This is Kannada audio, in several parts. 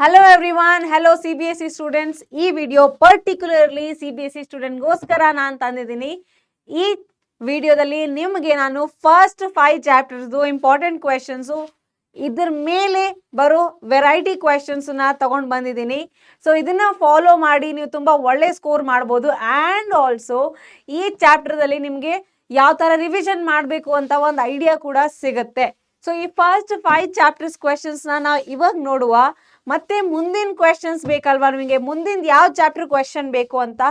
Hello everyone, hello CBSE students. ಈ ವಿಡಿಯೋ ಪರ್ಟಿಕ್ಯುಲರ್ಲಿ CBSE ಸ್ಟೂಡೆಂಟ್ಗೋಸ್ಕರ ನಾನು ತಂದಿದ್ದೀನಿ. ಈ ವಿಡಿಯೋದಲ್ಲಿ ನಿಮಗೆ ನಾನು ಫಸ್ಟ್ 5 ಚಾಪ್ಟರ್ಸ್ದು ಇಂಪಾರ್ಟೆಂಟ್ ಕ್ವೆಶನ್ಸು ಇದ್ರ ಮೇಲೆ ಬರೋ ವೆರೈಟಿ ಕ್ವೆಶನ್ಸ್ನ ತಗೊಂಡು ಬಂದಿದ್ದೀನಿ. ಸೊ ಇದನ್ನ ಫಾಲೋ ಮಾಡಿ ನೀವು ತುಂಬ ಒಳ್ಳೆ ಸ್ಕೋರ್ ಮಾಡ್ಬೋದು. ಆ್ಯಂಡ್ ಆಲ್ಸೋ ಈ ಚಾಪ್ಟರ್ದಲ್ಲಿ ನಿಮಗೆ ಯಾವ ಥರ ರಿವಿಷನ್ ಮಾಡಬೇಕು ಅಂತ ಒಂದು ಐಡಿಯಾ ಕೂಡ ಸಿಗುತ್ತೆ. ಸೊ ಈ ಫಸ್ಟ್ 5 ಚಾಪ್ಟರ್ಸ್ ಕ್ವೆಶನ್ಸ್ನ ನಾವು ಇವಾಗ ನೋಡುವ. ಮತ್ತೆ ಮುಂದಿನ ಕ್ವೆಶನ್ಸ್ ಬೇಕಲ್ವಾ ನಿಮಗೆ, ಮುಂದಿನ ಯಾವ ಚಾಪ್ಟರ್ ಕ್ವೆಶನ್ ಬೇಕು ಅಂತ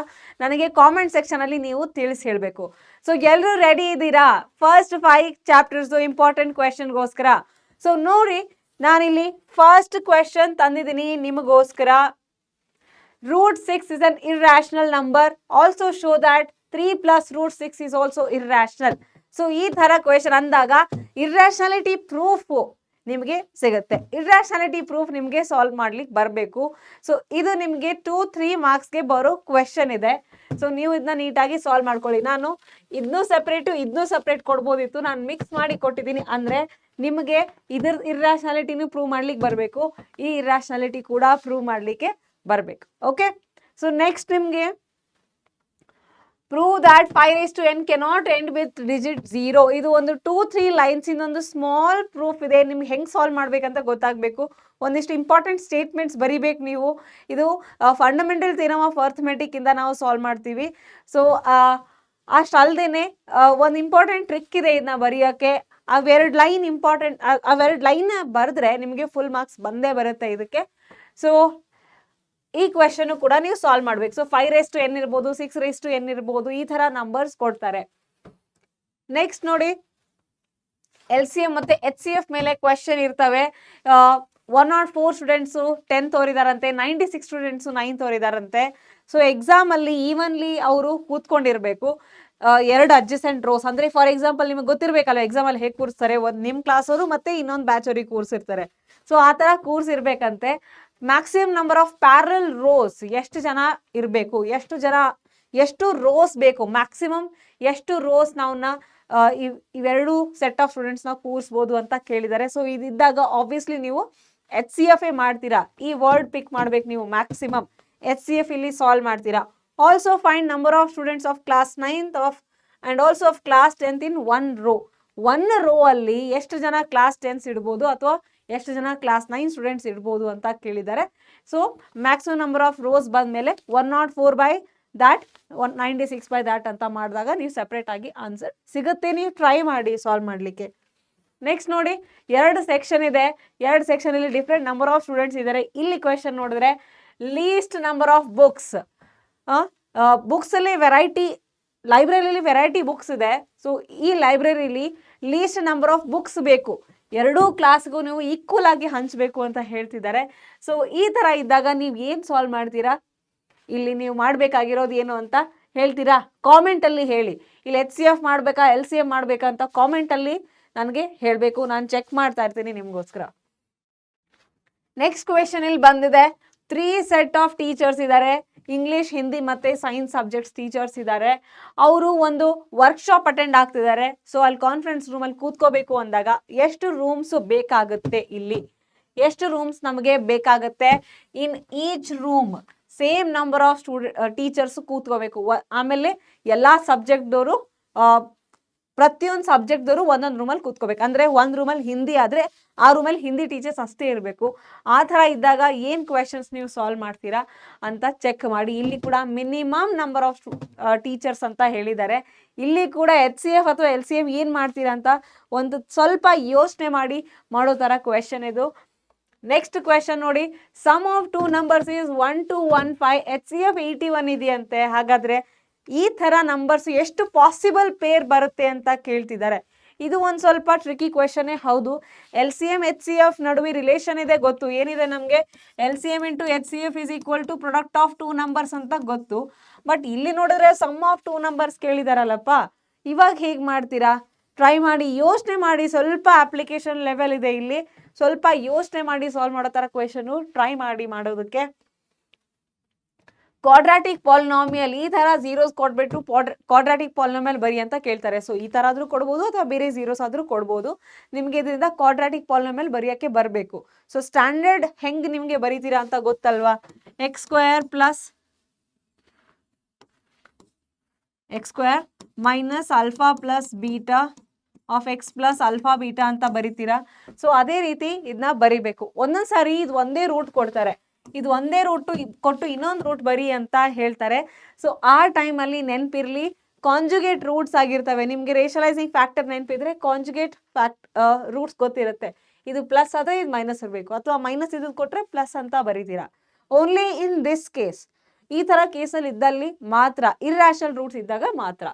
ನನಗೆ ಕಾಮೆಂಟ್ ಸೆಕ್ಷನಲ್ಲಿ ನೀವು ತಿಳಿಸಿ ಹೇಳಬೇಕು. ಸೊ ಎಲ್ಲರೂ ರೆಡಿ ಇದ್ದೀರಾ ಫಸ್ಟ್ 5 ಚಾಪ್ಟರ್ಸ್ದು ಇಂಪಾರ್ಟೆಂಟ್ ಕ್ವೆಶನ್ಗೋಸ್ಕರ? ಸೊ ನೋಡಿ, ನಾನಿಲ್ಲಿ ಫಸ್ಟ್ ಕ್ವೆಶನ್ ತಂದಿದ್ದೀನಿ ನಿಮಗೋಸ್ಕರ. root 6 is an irrational number. Also show that 3 plus root 6 is also irrational. So ಈ ಥರ ಕ್ವೆಶನ್ ಅಂದಾಗ ಇರ್ರಾಷನಾಲಿಟಿ ಪ್ರೂಫ್ ನಿಮಗೆ ಸಿಗುತ್ತೆ. ಇರ್ರಾಷನಾಲಿಟಿ ಪ್ರೂಫ್ ನಿಮಗೆ ಸಾಲ್ವ್ ಮಾಡ್ಲಿಕ್ಕೆ ಬರಬೇಕು. ಸೊ ಇದು ನಿಮಗೆ 2-3 ಮಾರ್ಕ್ಸ್ಗೆ ಬರೋ ಕ್ವೆಶನ್ ಇದೆ. ಸೊ ನೀವು ಇದನ್ನ ನೀಟಾಗಿ ಸಾಲ್ವ್ ಮಾಡ್ಕೊಳ್ಳಿ. ನಾನು ಇದನ್ನೂ ಸಪ್ರೇಟ್ ಕೊಡ್ಬೋದಿತ್ತು, ನಾನು ಮಿಕ್ಸ್ ಮಾಡಿ ಕೊಟ್ಟಿದ್ದೀನಿ. ಅಂದರೆ ನಿಮಗೆ ಇದ್ರ ಇರ್ರಾಷನಾಲಿಟಿನೂ ಪ್ರೂವ್ ಮಾಡ್ಲಿಕ್ಕೆ ಬರಬೇಕು, ಈ ಇರ್ರಾಷನಾಲಿಟಿ ಕೂಡ ಪ್ರೂವ್ ಮಾಡಲಿಕ್ಕೆ ಬರಬೇಕು. ಓಕೆ, ಸೊ ನೆಕ್ಸ್ಟ್ ನಿಮಗೆ prove that 5n cannot end with digit 0. ಇದು ಒಂದು 2-3 ಲೈನ್ಸ್ ಇಂದೊಂದು ಸ್ಮಾಲ್ ಪ್ರೂಫ್ ಇದೆ. ನಿಮ್ಗೆ ಹೆಂಗೆ ಸಾಲ್ವ್ ಮಾಡ್ಬೇಕಂತ ಗೊತ್ತಾಗಬೇಕು. ಒಂದಿಷ್ಟು ಇಂಪಾರ್ಟೆಂಟ್ ಸ್ಟೇಟ್ಮೆಂಟ್ಸ್ ಬರಿಬೇಕು ನೀವು. ಇದು ಫಂಡಮೆಂಟಲ್ ಥಿಯರಮ್ ಆಫ್ ಅರ್ಥಮೆಟಿಕ್ ಇಂದ ನಾವು ಸಾಲ್ವ್ ಮಾಡ್ತೀವಿ. ಸೊ ಅಷ್ಟಲ್ದೇನೆ ಒಂದು ಇಂಪಾರ್ಟೆಂಟ್ ಟ್ರಿಕ್ ಇದೆ ಇದನ್ನ ಬರೆಯೋಕ್ಕೆ. ಅವೆರಡು ಲೈನ್ ಇಂಪಾರ್ಟೆಂಟ್, ಅವೆರಡು ಲೈನ್ ಬರೆದ್ರೆ ನಿಮಗೆ ಫುಲ್ ಮಾರ್ಕ್ಸ್ ಬಂದೇ ಬರುತ್ತೆ ಇದಕ್ಕೆ. ಸೊ ಈ ಕ್ವೆಶನ್ ಕೂಡ ನೀವು ಸಾಲ್ವ್ ಮಾಡ್ಬೇಕು. ಸೊ 5n ಇರ್ಬೋದು, 6n ಇರ್ಬೋದು, ಈ ತರ ನಂಬರ್ಸ್ ಕೊಡ್ತಾರೆ. ನೆಕ್ಸ್ಟ್ ನೋಡಿ, LCM ಮತ್ತೆ HCF ಮೇಲೆ ಕ್ವೆಶನ್ ಇರ್ತವೆ. 104 ಸ್ಟೂಡೆಂಟ್ಸು 10th ಓರಿದಾರಂತೆ, 96 ಸ್ಟೂಡೆಂಟ್ಸು 9th ಓರಿದಾರಂತೆ. ಸೊ ಎಕ್ಸಾಮ್ ಅಲ್ಲಿ ಈವನ್ಲಿ ಅವರು ಕೂತ್ಕೊಂಡಿರ್ಬೇಕು. 2 ಅಡ್ಜಸೆಂಟ್ ರೋಸ್, ಅಂದ್ರೆ ಫಾರ್ ಎಕ್ಸಾಂಪಲ್ ನಿಮಗೆ ಗೊತ್ತಿರ್ಬೇಕಲ್ಲ ಎಕ್ಸಾಮ್ ಅಲ್ಲಿ ಹೇಗೆ ಕೂರಿಸ್ತಾರೆ. ಒಂದು ನಿಮ್ಮ ಕ್ಲಾಸ್ ಅವರು ಮತ್ತೆ ಇನ್ನೊಂದು ಬ್ಯಾಚ್ ಅವ್ರಿಗೆ ಕೂರಿಸಿರ್ತಾರೆ. ಸೊ ಆ ತರ ಕೂರಿಸಿರ್ಬೇಕಂತೆ. Maximum number of parallel rows ಎಷ್ಟು ಜನ ಇರಬೇಕು, ಎಷ್ಟು ರೋಸ್ ಬೇಕು, ಮ್ಯಾಕ್ಸಿಮಮ್ ಎಷ್ಟು ರೋಸ್ ನಾವನ್ನ ಇವೆರಡು ಸೆಟ್ ಆಫ್ ಸ್ಟೂಡೆಂಟ್ಸ್ ನಾವು ಕೂರಿಸ್ಬೋದು ಅಂತ ಕೇಳಿದ್ದಾರೆ. ಸೊ ಇದಿದ್ದಾಗ ಆಬ್ವಿಯಸ್ಲಿ ನೀವು HCF ಮಾಡ್ತೀರಾ. ಈ ವರ್ಡ್ ಪಿಕ್ ಮಾಡ್ಬೇಕು ನೀವು, ಮ್ಯಾಕ್ಸಿಮಮ್ HCF ಇಲ್ಲಿ ಸಾಲ್ವ್ ಮಾಡ್ತೀರಾ. Also find number of students of class 9th and also of class 10th in one rho. One rho ಅಲ್ಲಿ ಎಷ್ಟು ಜನ ಕ್ಲಾಸ್ 10 ಇಡ್ಬೋದು ಅಥವಾ ಎಷ್ಟು ಜನ ಕ್ಲಾಸ್ 9 ಸ್ಟೂಡೆಂಟ್ಸ್ ಇರ್ಬೋದು ಅಂತ ಕೇಳಿದ್ದಾರೆ. So maximum number of rose ಬಂದಮೇಲೆ 104 ಬೈ ದ್ಯಾಟ್ 196 ಬೈ ದ್ಯಾಟ್ ಅಂತ ಮಾಡಿದಾಗ ನೀವು ಸೆಪ್ರೇಟ್ ಆಗಿ ಆನ್ಸರ್ ಸಿಗುತ್ತೆ. ನೀವು ಟ್ರೈ ಮಾಡಿ ಸಾಲ್ವ್ ಮಾಡಲಿಕ್ಕೆ. ನೆಕ್ಸ್ಟ್ ನೋಡಿ, 2 ಸೆಕ್ಷನ್ ಇದೆ. 2 ಸೆಕ್ಷನ್ ಅಲ್ಲಿ ಡಿಫ್ರೆಂಟ್ ನಂಬರ್ ಆಫ್ ಸ್ಟೂಡೆಂಟ್ಸ್ ಇದ್ದಾರೆ. ಇಲ್ಲಿ ಕ್ವೆಶನ್ ನೋಡಿದ್ರೆ least number of books, books ಅಲ್ಲಿ ವೆರೈಟಿ, ಲೈಬ್ರರಿಲಿ ವೆರೈಟಿ ಬುಕ್ಸ್ ಇದೆ. ಸೊ ಈ ಲೈಬ್ರರಿಲಿ ಲೀಸ್ಟ್ ನಂಬರ್ ಆಫ್ ಬುಕ್ಸ್ ಬೇಕು. 2 ಕ್ಲಾಸ್ಗೂ ನೀವು ಈಕ್ವಲ್ ಆಗಿ ಹಂಚಬೇಕು ಅಂತ ಹೇಳ್ತಿದ್ದಾರೆ. ಸೊ ಈ ತರ ಇದ್ದಾಗ ನೀವು ಏನು ಸಾಲ್ವ್ ಮಾಡ್ತೀರಾ, ಇಲ್ಲಿ ನೀವು ಮಾಡಬೇಕಾಗಿರೋದು ಏನು ಅಂತ ಹೇಳ್ತೀರಾ? ಕಾಮೆಂಟ್ ಅಲ್ಲಿ ಹೇಳಿ. ಇಲ್ಲಿ HCF ಮಾಡ್ಬೇಕಾ LCM ಮಾಡ್ಬೇಕಾ ಅಂತ ಕಾಮೆಂಟ್ ಅಲ್ಲಿ ನನಗೆ ಹೇಳಬೇಕು. ನಾನು ಚೆಕ್ ಮಾಡ್ತಾ ಇರ್ತೀನಿ ನಿಮ್ಗೋಸ್ಕರ. ನೆಕ್ಸ್ಟ್ ಕ್ವೆಶನ್ ಇಲ್ಲಿ ಬಂದಿದೆ. 3 ಸೆಟ್ ಆಫ್ ಟೀಚರ್ಸ್ ಇದ್ದಾರೆ. ಇಂಗ್ಲಿಷ್, ಹಿಂದಿ ಮತ್ತೆ ಸೈನ್ಸ್ ಸಬ್ಜೆಕ್ಟ್ಸ್ ಟೀಚರ್ಸ್ ಇದ್ದಾರೆ. ಅವರು ಒಂದು ವರ್ಕ್ಶಾಪ್ ಅಟೆಂಡ್ ಆಗ್ತಿದ್ದಾರೆ. ಸೊ ಅಲ್ಲಿ ಕಾನ್ಫರೆನ್ಸ್ ರೂಮಲ್ಲಿ ಕೂತ್ಕೋಬೇಕು ಅಂದಾಗ ಎಷ್ಟು ರೂಮ್ಸ್ ಬೇಕಾಗುತ್ತೆ, ಇಲ್ಲಿ ಎಷ್ಟು ರೂಮ್ಸ್ ನಮಗೆ ಬೇಕಾಗುತ್ತೆ? In each room same number of teachers ಕೂತ್ಕೋಬೇಕು. ಆಮೇಲೆ ಎಲ್ಲ ಸಬ್ಜೆಕ್ಟ್ದವರು, ಪ್ರತಿಯೊಂದು ಸಬ್ಜೆಕ್ಟ್ದವರು ಒಂದೊಂದು ರೂಮಲ್ಲಿ ಕೂತ್ಕೋಬೇಕು. ಅಂದರೆ ಒಂದು ರೂಮಲ್ಲಿ ಹಿಂದಿ ಆದರೆ ಆ ರೂಮಲ್ಲಿ ಹಿಂದಿ ಟೀಚರ್ಸ್ ಅಷ್ಟೇ ಇರಬೇಕು. ಆ ಥರ ಇದ್ದಾಗ ಏನು ಕ್ವೆಶನ್ಸ್ ನೀವು ಸಾಲ್ವ್ ಮಾಡ್ತೀರಾ ಅಂತ ಚೆಕ್ ಮಾಡಿ. ಇಲ್ಲಿ ಕೂಡ ಮಿನಿಮಮ್ ನಂಬರ್ ಆಫ್ ಟೀಚರ್ಸ್ ಅಂತ ಹೇಳಿದ್ದಾರೆ. ಇಲ್ಲಿ ಕೂಡ HCF ಅಥವಾ LCM ಏನು ಮಾಡ್ತೀರಾ ಅಂತ ಒಂದು ಸ್ವಲ್ಪ ಯೋಚನೆ ಮಾಡಿ ಮಾಡೋ ಥರ ಕ್ವೆಶನ್ ಇದು. ನೆಕ್ಸ್ಟ್ ಕ್ವೆಶನ್ ನೋಡಿ, sum of 2 numbers is 1 to 15. HCF 81 ಇದೆಯಂತೆ. ಹಾಗಾದ್ರೆ ಈ ಥರ ನಂಬರ್ಸ್ ಎಷ್ಟು ಪಾಸಿಬಲ್ ಪೇರ್ ಬರುತ್ತೆ ಅಂತ ಕೇಳ್ತಿದ್ದಾರೆ. ಇದು ಒಂದು ಸ್ವಲ್ಪ ಟ್ರಿಕಿ ಕ್ವೆಶನ್ನೇ ಹೌದು. LCM HCF ನಡುವೆ ರಿಲೇಷನ್ ಇದೆ ಗೊತ್ತು. ಏನಿದೆ ನಮಗೆ, LCM into HCF is equal to product of 2 numbers ಅಂತ ಗೊತ್ತು. ಬಟ್ ಇಲ್ಲಿ ನೋಡಿದ್ರೆ ಸಮ್ ಆಫ್ 2 ನಂಬರ್ಸ್ ಕೇಳಿದಾರಲ್ಲಪ್ಪ, ಇವಾಗ ಹೇಗೆ ಮಾಡ್ತೀರಾ? ಟ್ರೈ ಮಾಡಿ, ಯೋಚನೆ ಮಾಡಿ. ಸ್ವಲ್ಪ ಅಪ್ಲಿಕೇಶನ್ ಲೆವೆಲ್ ಇದೆ ಇಲ್ಲಿ. ಸ್ವಲ್ಪ ಯೋಚನೆ ಮಾಡಿ ಸಾಲ್ವ್ ಮಾಡೋ ಥರ ಕ್ವೆಶನು ಟ್ರೈ ಮಾಡಿ ಮಾಡೋದಕ್ಕೆ. ಕ್ವಾಡ್ರಾಟಿಕ್ ಪಾಲಿನಾಮಿಯಲ್ ಈ ತರ ಝೀರೋಸ್ ಕೊಟ್ಬಿಟ್ಟು ಕ್ವಾಡ್ರಾಟಿಕ್ ಪಾಲಿನಾಮಿಯಲ್ ಬರಿ ಅಂತ ಕೇಳ್ತಾರೆ. ಸೊ ಈ ತರ ಆದ್ರೂ ಕೊಡ್ಬೋದು ಅಥವಾ ಬೇರೆ ಝೀರೋಸ್ ಆದ್ರೂ ಕೊಡ್ಬೋದು. ನಿಮ್ಗೆ ಇದರಿಂದ ಕ್ವಾಡ್ರಾಟಿಕ್ ಪಾಲಿನಾಮಿಯಲ್ ಬರೆಯಕ್ಕೆ ಬರಬೇಕು. ಸೊ ಸ್ಟ್ಯಾಂಡರ್ಡ್ ಹೆಂಗ್ ನಿಮ್ಗೆ ಬರೀತೀರಾ ಅಂತ ಗೊತ್ತಲ್ವಾ? X square minus alpha plus beta of x plus alpha beta ಅಂತ ಬರೀತೀರಾ. ಸೊ ಅದೇ ರೀತಿ ಇದನ್ನ ಬರಿಬೇಕು. ಒಂದೊಂದ್ ಸಾರಿ ಇದು ಒಂದೇ ರೂಟ್ ಕೊಡ್ತಾರೆ, ಇದು ಒಂದೇ ರೂಟ್ ಕೊಟ್ಟು ಇನ್ನೊಂದು ರೂಟ್ ಬರಿ ಅಂತ ಹೇಳ್ತಾರೆ. ಸೊ ಆ ಟೈಮಲ್ಲಿ ನೆನಪಿರ್ಲಿ, ಕಾಂಜುಗೇಟ್ ರೂಟ್ಸ್ ಆಗಿರ್ತವೆ. ನಿಮ್ಗೆ ರೇಷಲೈಸಿಂಗ್ ಫ್ಯಾಕ್ಟರ್ ನೆನಪಿದ್ರೆ ಕಾಂಜುಗೇಟ್ ರೂಟ್ಸ್ ಗೊತ್ತಿರುತ್ತೆ. ಇದು ಪ್ಲಸ್ ಆದರೆ ಇದು ಮೈನಸ್ ಇರಬೇಕು, ಅಥವಾ ಮೈನಸ್ ಇದು ಕೊಟ್ರೆ ಪ್ಲಸ್ ಅಂತ ಬರೀತೀರಾ. ಓನ್ಲಿ ಇನ್ ದಿಸ್ ಕೇಸ್, ಈ ತರ ಕೇಸಲ್ಲಿ ಇದ್ದಲ್ಲಿ ಮಾತ್ರ, ಇರ್ರಾಷನಲ್ ರೂಟ್ಸ್ ಇದ್ದಾಗ ಮಾತ್ರ.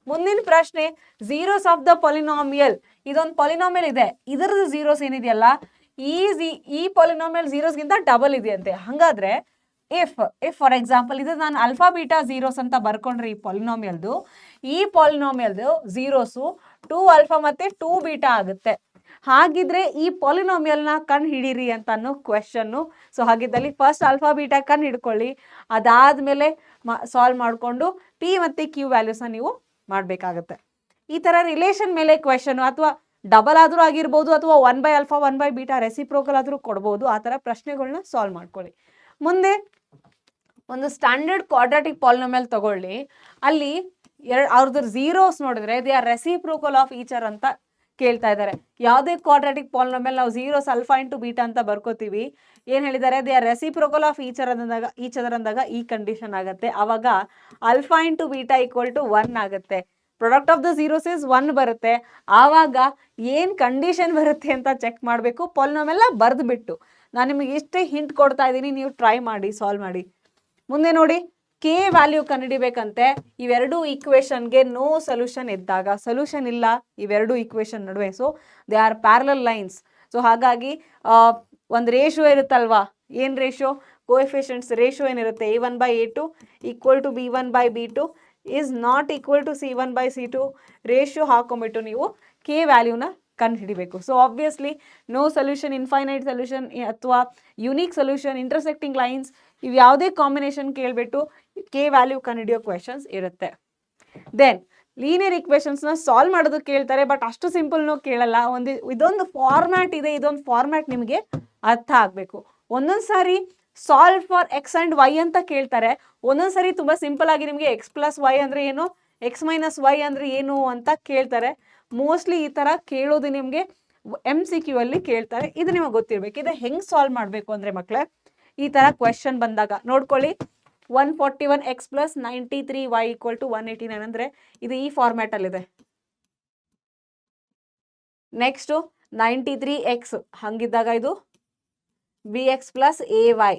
ಮುಂದಿನ ಪ್ರಶ್ನೆ, ಝೀರೋಸ್ ಆಫ್ ದ ಪಾಲಿನಾಮಿಯಲ್. ಇದೊಂದು ಪಾಲಿನಾಮಿಯಲ್ ಇದೆ, ಇದರದ್ದು ಝೀರೋಸ್ ಏನಿದೆಯಲ್ಲ, ಈ ಪಾಲಿನಾಮಿಯಲ್ ಝೀರೋಸ್ಗಿಂತ ಡಬಲ್ ಇದೆಯಂತೆ. ಹಂಗಾದ್ರೆ ಇಫ್ ಫಾರ್ ಎಕ್ಸಾಂಪಲ್ ಇದು ನಾನು ಆಲ್ಫಾ ಬೀಟಾ ಝೀರೋಸ್ ಅಂತ ಬರ್ಕೊಂಡ್ರೆ ಈ ಪಾಲಿನಾಮಿಯಲ್ದು ಝೀರೋಸು 2 ಆಲ್ಫಾ ಮತ್ತೆ 2 ಬೀಟಾ ಆಗುತ್ತೆ. ಹಾಗಿದ್ರೆ ಈ ಪಾಲಿನಾಮಿಯಲ್ನ ಕಂಡು ಹಿಡೀರಿ ಅಂತ ಅನ್ನೋ ಕ್ವೆಶನ್ನು. ಸೊ ಹಾಗಿದ್ದಲ್ಲಿ ಫಸ್ಟ್ ಆಲ್ಫಾ ಬೀಟಾ ಕಂಡು ಹಿಡ್ಕೊಳ್ಳಿ, ಅದಾದ್ಮೇಲೆ ಸಾಲ್ವ್ ಮಾಡಿಕೊಂಡು ಪಿ ಮತ್ತೆ ಕ್ಯೂ ವ್ಯಾಲ್ಯೂಸ್ನ ನೀವು ಮಾಡಬೇಕಾಗತ್ತೆ. ಈ ತರ ರಿಲೇಷನ್ ಮೇಲೆ ಕ್ವೆಶನ್, ಅಥವಾ ಡಬಲ್ ಆದ್ರೂ ಆಗಿರ್ಬೋದು, ಅಥವಾ 1/α 1/β ರೆಸಿಪ್ರೋಕಲ್ ಆದ್ರೂ ಕೊಡ್ಬೋದು. ಆ ತರ ಪ್ರಶ್ನೆಗಳನ್ನ ಸಾಲ್ವ್ ಮಾಡ್ಕೊಳ್ಳಿ. ಮುಂದೆ ಒಂದು ಸ್ಟ್ಯಾಂಡರ್ಡ್ ಕ್ವಾಡ್ರಾಟಿಕ್ ಪಾಲಿನಾಮಿಯಲ್ ತಗೊಳ್ಳಿ, ಅಲ್ಲಿ ಅವ್ರದ್ದು ಝೀರೋಸ್ ನೋಡಿದ್ರೆ they are reciprocal of each other ಅಂತ ಕೇಳ್ತಾ ಇದ್ದಾರೆ. ಯಾವುದೇ ಕ್ವಾಡ್ರಾಟಿಕ್ ಪಾಲಿನಾಮಿಯಲ್ ನಾವು ಝೀರೋಸ್ ಆಲ್ಫಾ ಇಂಟು ಬೀಟಾ ಅಂತ ಬರ್ಕೋತೀವಿ, ಏನ್ ಹೇಳಿದ್ದಾರೆ, they are reciprocal of each other ಅಂದಾಗ ಈ ಕಂಡೀಷನ್ ಆಗುತ್ತೆ. ಅವಾಗ alpha into beta equal to 1 ಆಗುತ್ತೆ. Product of the zeros is 1 ಬರುತ್ತೆ. ಆವಾಗ ಏನ್ ಕಂಡೀಷನ್ ಬರುತ್ತೆ ಅಂತ ಚೆಕ್ ಮಾಡಬೇಕು. ಪಾಲಿನಾಮಿಯಲ್ನ ಬರೆದ್ಬಿಟ್ಟು ನಾನು ನಿಮಗೆ ಇಷ್ಟೇ ಹಿಂಟ್ ಕೊಡ್ತಾ ಇದ್ದೀನಿ, ನೀವು ಟ್ರೈ ಮಾಡಿ, ಸಾಲ್ವ್ ಮಾಡಿ. ಮುಂದೆ ನೋಡಿ, ಕೆ ವ್ಯಾಲ್ಯೂ ಕಂಡುಹಿಡಿಬೇಕಂತೆ. ಇವೆರಡು ಈಕ್ವೇಶನ್ಗೆ ನೋ ಸೊಲ್ಯೂಷನ್ ಇದ್ದಾಗ, ಸೊಲ್ಯೂಷನ್ ಇಲ್ಲ ಇವೆರಡು ಈಕ್ವೇಶನ್ ನಡುವೆ, so they are parallel lines. So ಹಾಗಾಗಿ ಒಂದು ರೇಷಿಯೋ ಇರುತ್ತಲ್ವಾ, ಏನ್ ರೇಷಿಯೋ, ಕೋಎಫಿಷಿಯಂಟ್ಸ್ ರೇಷಿಯೋ ಏನಿರುತ್ತೆ, A1/A2 equal to B1/B2 is not equal to C1/C2 ratio ಹಾಕೊಂಡ್ಬಿಟ್ಟು ನೀವು ಕೆ ವ್ಯಾಲ್ಯೂನ ಕಂಡು ಹಿಡಿಬೇಕು. So obviously no solution, infinite solution, ಅಥವಾ ಯುನೀಕ್ ಸೊಲ್ಯೂಷನ್, ಇಂಟರ್ಸೆಕ್ಟಿಂಗ್ ಲೈನ್ಸ್, ಇವು ಯಾವುದೇ ಕಾಂಬಿನೇಷನ್ ಕೇಳಿಬಿಟ್ಟು ಕೆ ವ್ಯಾಲ್ಯೂ ಕಂಡುಹಿಡಿಯೋ ಕ್ವೆಶನ್ಸ್ ಇರುತ್ತೆ. ದೆನ್ ಲೀನಿಯರ್ ಇಕ್ವೇಷನ್ಸ್ನ ಸಾಲ್ವ್ ಮಾಡೋದಕ್ಕೆ ಕೇಳ್ತಾರೆ, ಬಟ್ ಅಷ್ಟು ಸಿಂಪಲ್ನೂ ಕೇಳಲ್ಲ. ಇದೊಂದು ಫಾರ್ಮ್ಯಾಟ್ ಇದೆ, ಇದೊಂದು ಫಾರ್ಮ್ಯಾಟ್ ನಿಮಗೆ ಅರ್ಥ ಆಗಬೇಕು. ಒಂದೊಂದು ಸಾರಿ solve for x and y ಅಂತ ಕೇಳ್ತಾರೆ, ಒಂದೊಂದ್ಸರಿ ತುಂಬ ಸಿಂಪಲ್ ಆಗಿ ನಿಮಗೆ ಎಕ್ಸ್ ಪ್ಲಸ್ ವೈ ಅಂದರೆ ಏನು, ಎಕ್ಸ್ ಮೈನಸ್ ವೈ ಅಂದರೆ ಏನು ಅಂತ ಕೇಳ್ತಾರೆ. ಮೋಸ್ಟ್ಲಿ ಈ ಥರ ಕೇಳೋದು ನಿಮಗೆ MCQ ಅಲ್ಲಿ ಕೇಳ್ತಾರೆ. ಇದು ನಿಮಗೆ ಗೊತ್ತಿರಬೇಕು. ಇದು ಹೆಂಗೆ ಸಾಲ್ವ್ ಮಾಡಬೇಕು ಅಂದರೆ ಮಕ್ಕಳೇ, ಈ ಥರ ಕ್ವೆಶನ್ ಬಂದಾಗ ನೋಡ್ಕೊಳ್ಳಿ, 141x plus 93y equal to 189 ಅಂದರೆ ಇದು ಈ ಫಾರ್ಮ್ಯಾಟಲ್ಲಿದೆ. ನೆಕ್ಸ್ಟು 93x ಹಂಗಿದ್ದಾಗ ಇದು bx plus ay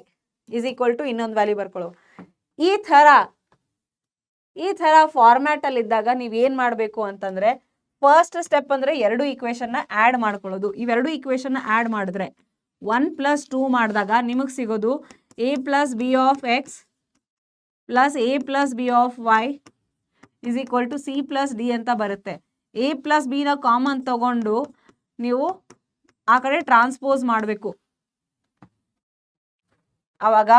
is equal to ಇನ್ನೊಂದು ವ್ಯಾಲ್ಯೂ ಬರ್ಕೊಳ್ಳೋ. ಈ ಥರ ಫಾರ್ಮ್ಯಾಟಲ್ಲಿ ಇದ್ದಾಗ ನೀವು ಏನು ಮಾಡಬೇಕು ಅಂತಂದರೆ, ಫಸ್ಟ್ ಸ್ಟೆಪ್ ಅಂದರೆ ಎರಡು ಈಕ್ವೇಷನ್ನ ಆ್ಯಡ್ ಮಾಡ್ಕೊಳ್ಳೋದು. ಇವೆರಡು ಈಕ್ವೇಷನ್ನ ಆ್ಯಡ್ ಮಾಡಿದ್ರೆ 1 + 2 ಮಾಡಿದಾಗ ನಿಮಗೆ ಸಿಗೋದು a plus b of x plus a plus b of y is equal to c plus d ಅಂತ ಬರುತ್ತೆ. a ಪ್ಲಸ್ ಬಿನ ಕಾಮನ್ ತಗೊಂಡು ನೀವು ಆ ಕಡೆ ಟ್ರಾನ್ಸ್ಪೋಸ್ ಮಾಡಬೇಕು. ಆವಾಗ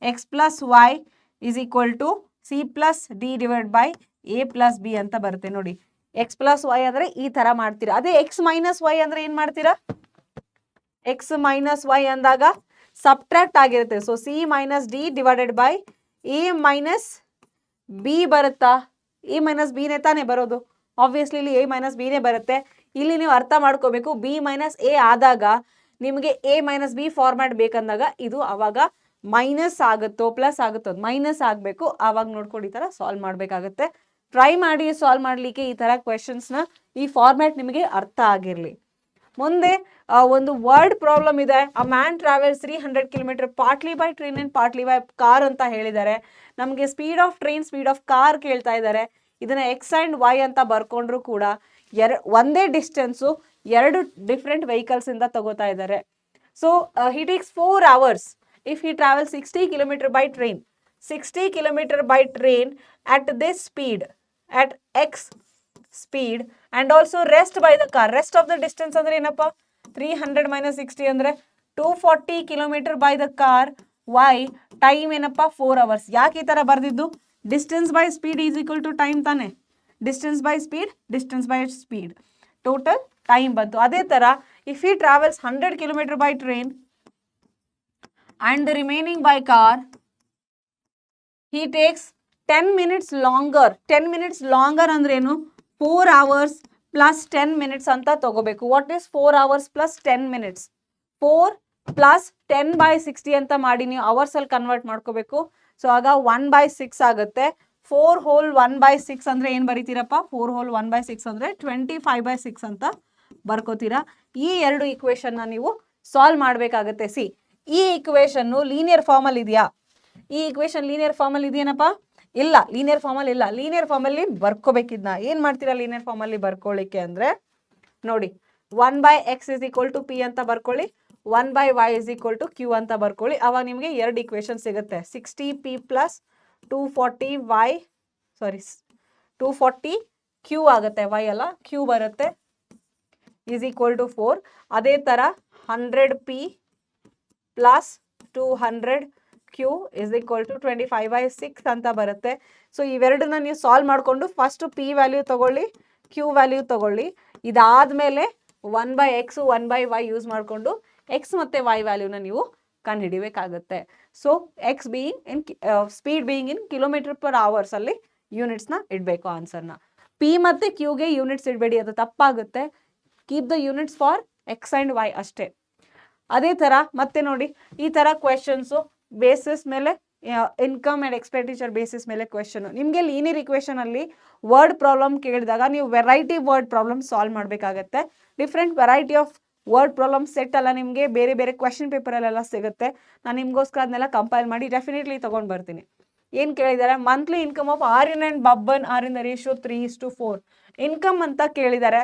x plus y is equal to c plus d divide by a plus b ಅಂತ ಬರುತ್ತೆ. ನೋಡಿ, ಎಕ್ಸ್ ಪ್ಲಸ್ ವೈ ಅಂದರೆ ಈ ಥರ ಮಾಡ್ತೀರಾ. ಅದೇ ಎಕ್ಸ್ ಮೈನಸ್ ವೈ ಅಂದರೆ ಏನು ಮಾಡ್ತೀರಾ, ಎಕ್ಸ್ ಮೈನಸ್ ವೈ ಅಂದಾಗ ಸಬ್ಟ್ರಾಕ್ಟ್ ಆಗಿರುತ್ತೆ. So C minus D divided by A minus B ಬರುತ್ತಾ, ಎ ಮೈನಸ್ ಬಿನೇ ತಾನೇ ಬರೋದು. ಆಬ್ವಿಯಸ್ಲಿ ಇಲ್ಲಿ ಎ ಮೈನಸ್ ಬಿನೇ ಬರುತ್ತೆ. ಇಲ್ಲಿ ನೀವು ಅರ್ಥ ಮಾಡ್ಕೋಬೇಕು, ಬಿ ಮೈನಸ್ ಎ ಆದಾಗ ನಿಮಗೆ ಎ ಮೈನಸ್ ಬಿ ಫಾರ್ಮ್ಯಾಟ್ ಬೇಕಂದಾಗ ಇದು ಅವಾಗ ಮೈನಸ್ ಆಗುತ್ತೋ ಪ್ಲಸ್ ಆಗುತ್ತೋ, ಮೈನಸ್ ಆಗಬೇಕು. ಆವಾಗ ನೋಡ್ಕೊಂಡು ಈ ಥರ ಸಾಲ್ವ್ ಮಾಡಬೇಕಾಗುತ್ತೆ. ಟ್ರೈ ಮಾಡಿ ಸಾಲ್ವ್ ಮಾಡಲಿಕ್ಕೆ ಈ ಥರ ಕ್ವೆಶನ್ಸ್ನ, ಈ ಫಾರ್ಮ್ಯಾಟ್ ನಿಮಗೆ ಅರ್ಥ ಆಗಿರಲಿ. ಮುಂದೆ ಒಂದು ವರ್ಡ್ ಪ್ರಾಬ್ಲಮ್ ಇದೆ. A man travels 300 kilometre partly by train and partly by car ಅಂತ ಹೇಳಿದ್ದಾರೆ. ನಮಗೆ speed of train, speed of car ಕೇಳ್ತಾ ಇದ್ದಾರೆ. ಇದನ್ನ ಎಕ್ಸ್ ಆ್ಯಂಡ್ ವೈ ಅಂತ ಬರ್ಕೊಂಡ್ರು ಕೂಡ ಒಂದೇ ಡಿಸ್ಟೆನ್ಸು ಎರಡು ಡಿಫ್ರೆಂಟ್ ವೆಹಿಕಲ್ಸ್ ಇಂದ ತಗೋತಾ ಇದ್ದಾರೆ. So he takes 4 hours if he travels 60 kilometer by train. 60 kilometer by train at this speed, at x speed, and also rest by the car. Rest of the distance ಅಂದ್ರೆ ಏನಪ್ಪ, 300 minus 60 ಅಂದ್ರೆ 240 kilometer by the car why time ಏನಪ್ಪ 4 hours. ಯಾಕೆ ಈ ಥರ ಬರೆದಿದ್ದು? Distance by speed is equal to time ತಾನೆ. Distance by speed total time ಬಂತು. ಅದೇ ಥರ if he travels 100 km by train and the remaining by car, he takes 10 minutes longer. 10 minutes longer ಅಂದ್ರೇನು? 4 hours plus 10 minutes ಅಂತ ತಗೋಬೇಕು. What is 4 hours plus 10 minutes? 4 plus 10 by 60 ಅಂತ ಮಾಡಿ ನೀವು ಅವರ್ಸ್ ಅಲ್ಲಿ ಕನ್ವರ್ಟ್ ಮಾಡ್ಕೋಬೇಕು. ಸೊ ಆಗ 1/6 ಆಗುತ್ತೆ. 4 whole 1/6 ಅಂದ್ರೆ ಏನು ಬರೀತೀರಪ್ಪ? 4 whole 1/6 ಅಂದ್ರೆ 25/6 ಅಂತ ಬರ್ಕೋತೀರಾ. ಈ ಎರಡು ಈಕ್ವೇಶನ್ ನೀವು ಸಾಲ್ವ್ ಮಾಡಬೇಕಾಗತ್ತೆ. ಸಿ, ಈ ಈಕ್ವೇಶನ್ ಲೀನಿಯರ್ ಫಾರ್ಮ್ ಅಲ್ಲಿ ಇದೆಯಾ? ಈ ಈಕ್ವೇಶನ್ ಲೀನಿಯರ್ ಫಾರ್ಮ್ ಅಲ್ಲಿ ಇದೆಯೇನಪ್ಪ? ಇಲ್ಲ, ಲೀನಿಯರ್ ಫಾರ್ಮ್ ಅಲ್ಲಿ ಇಲ್ಲ. ಲೀನಿಯರ್ ಫಾರ್ಮ್ ಅಲ್ಲಿ ಬರ್ಕೋಬೇಕಿದ್ನ. ಏನ್ ಮಾಡ್ತೀರಾ ಲೀನಿಯರ್ ಫಾರ್ಮ್ ಅಲ್ಲಿ ಬರ್ಕೊಳ್ಳಿಕ್ಕೆ ಅಂದ್ರೆ ನೋಡಿ, 1/x is equal to p ಅಂತ ಬರ್ಕೊಳ್ಳಿ, 1/y is equal to q ಅಂತ ಬರ್ಕೊಳ್ಳಿ. ಅವಾಗ ನಿಮಗೆ ಎರಡು ಈಕ್ವೇಶನ್ ಸಿಗುತ್ತೆ. 60p plus 240y, ಸಾರಿ 240q ಆಗುತ್ತೆ. y ಅಲ್ಲ, q ಬರುತ್ತೆ, is equal to 4. ಅದೇ ತರ 100p plus 200q is equal to 25/6 ಅಂತ ಬರುತ್ತೆ. ಸೊ ಇವೆರಡನ್ನ ನೀವು ಸಾಲ್ವ್ ಮಾಡಿಕೊಂಡು ಫಸ್ಟ್ p ವ್ಯಾಲ್ಯೂ ತಗೊಳ್ಳಿ, q ವ್ಯಾಲ್ಯೂ ತಗೊಳ್ಳಿ. ಇದಾದ್ಮೇಲೆ 1/x 1/y ಯೂಸ್ ಮಾಡಿಕೊಂಡು x ಮತ್ತೆ y ವ್ಯಾಲ್ಯೂನ ನೀವು ಕಂಡುಹಿಡಿಬೇಕಾಗುತ್ತೆ. So x being in speed being in km/h ಅಲ್ಲಿ ಯೂನಿಟ್ಸ್ನ ಇಡಬೇಕು ಆನ್ಸರ್ನ. p ಮತ್ತೆ qಗೆ ಯೂನಿಟ್ಸ್ ಇಡಬೇಡಿ, ಅದು ತಪ್ಪಾಗುತ್ತೆ. Keep the units for x and y ಅಷ್ಟೇ. ಅದೇ ಥರ ಮತ್ತೆ ನೋಡಿ, ಈ ಥರ ಕ್ವೆಶನ್ಸು ಬೇಸಿಸ್ ಮೇಲೆ ಇನ್ಕಮ್ ಆ್ಯಂಡ್ ಎಕ್ಸ್ಪೆಂಡಿಚರ್ ಬೇಸಿಸ್ ಮೇಲೆ ಕ್ವೆಶನ್. ನಿಮಗೆ ಲೀನಿಯರ್ ಇಕ್ವೇಶನ್ ಅಲ್ಲಿ ವರ್ಡ್ ಪ್ರಾಬ್ಲಮ್ ಕೇಳಿದಾಗ ನೀವು ವೆರೈಟಿ ವರ್ಡ್ ಪ್ರಾಬ್ಲಮ್ ಸಾಲ್ವ್ ಮಾಡಬೇಕಾಗತ್ತೆ. Different variety of word problem set ಎಲ್ಲ ನಿಮಗೆ ಬೇರೆ ಬೇರೆ ಕ್ವೆಶನ್ ಪೇಪರಲ್ಲೆಲ್ಲ ಸಿಗುತ್ತೆ. ನಾನು ನಿಮಗೋಸ್ಕರ ಅದನ್ನೆಲ್ಲ ಕಂಪೈಲ್ ಮಾಡಿ ಡೆಫಿನೆಟ್ಲಿ ತೊಗೊಂಡು ಬರ್ತೀನಿ. ಏನು ಕೇಳಿದ್ದಾರೆ? Monthly income of Aryan and Babban are in the ratio 3:4. Income ಅಂತ ಕೇಳಿದ್ದಾರೆ.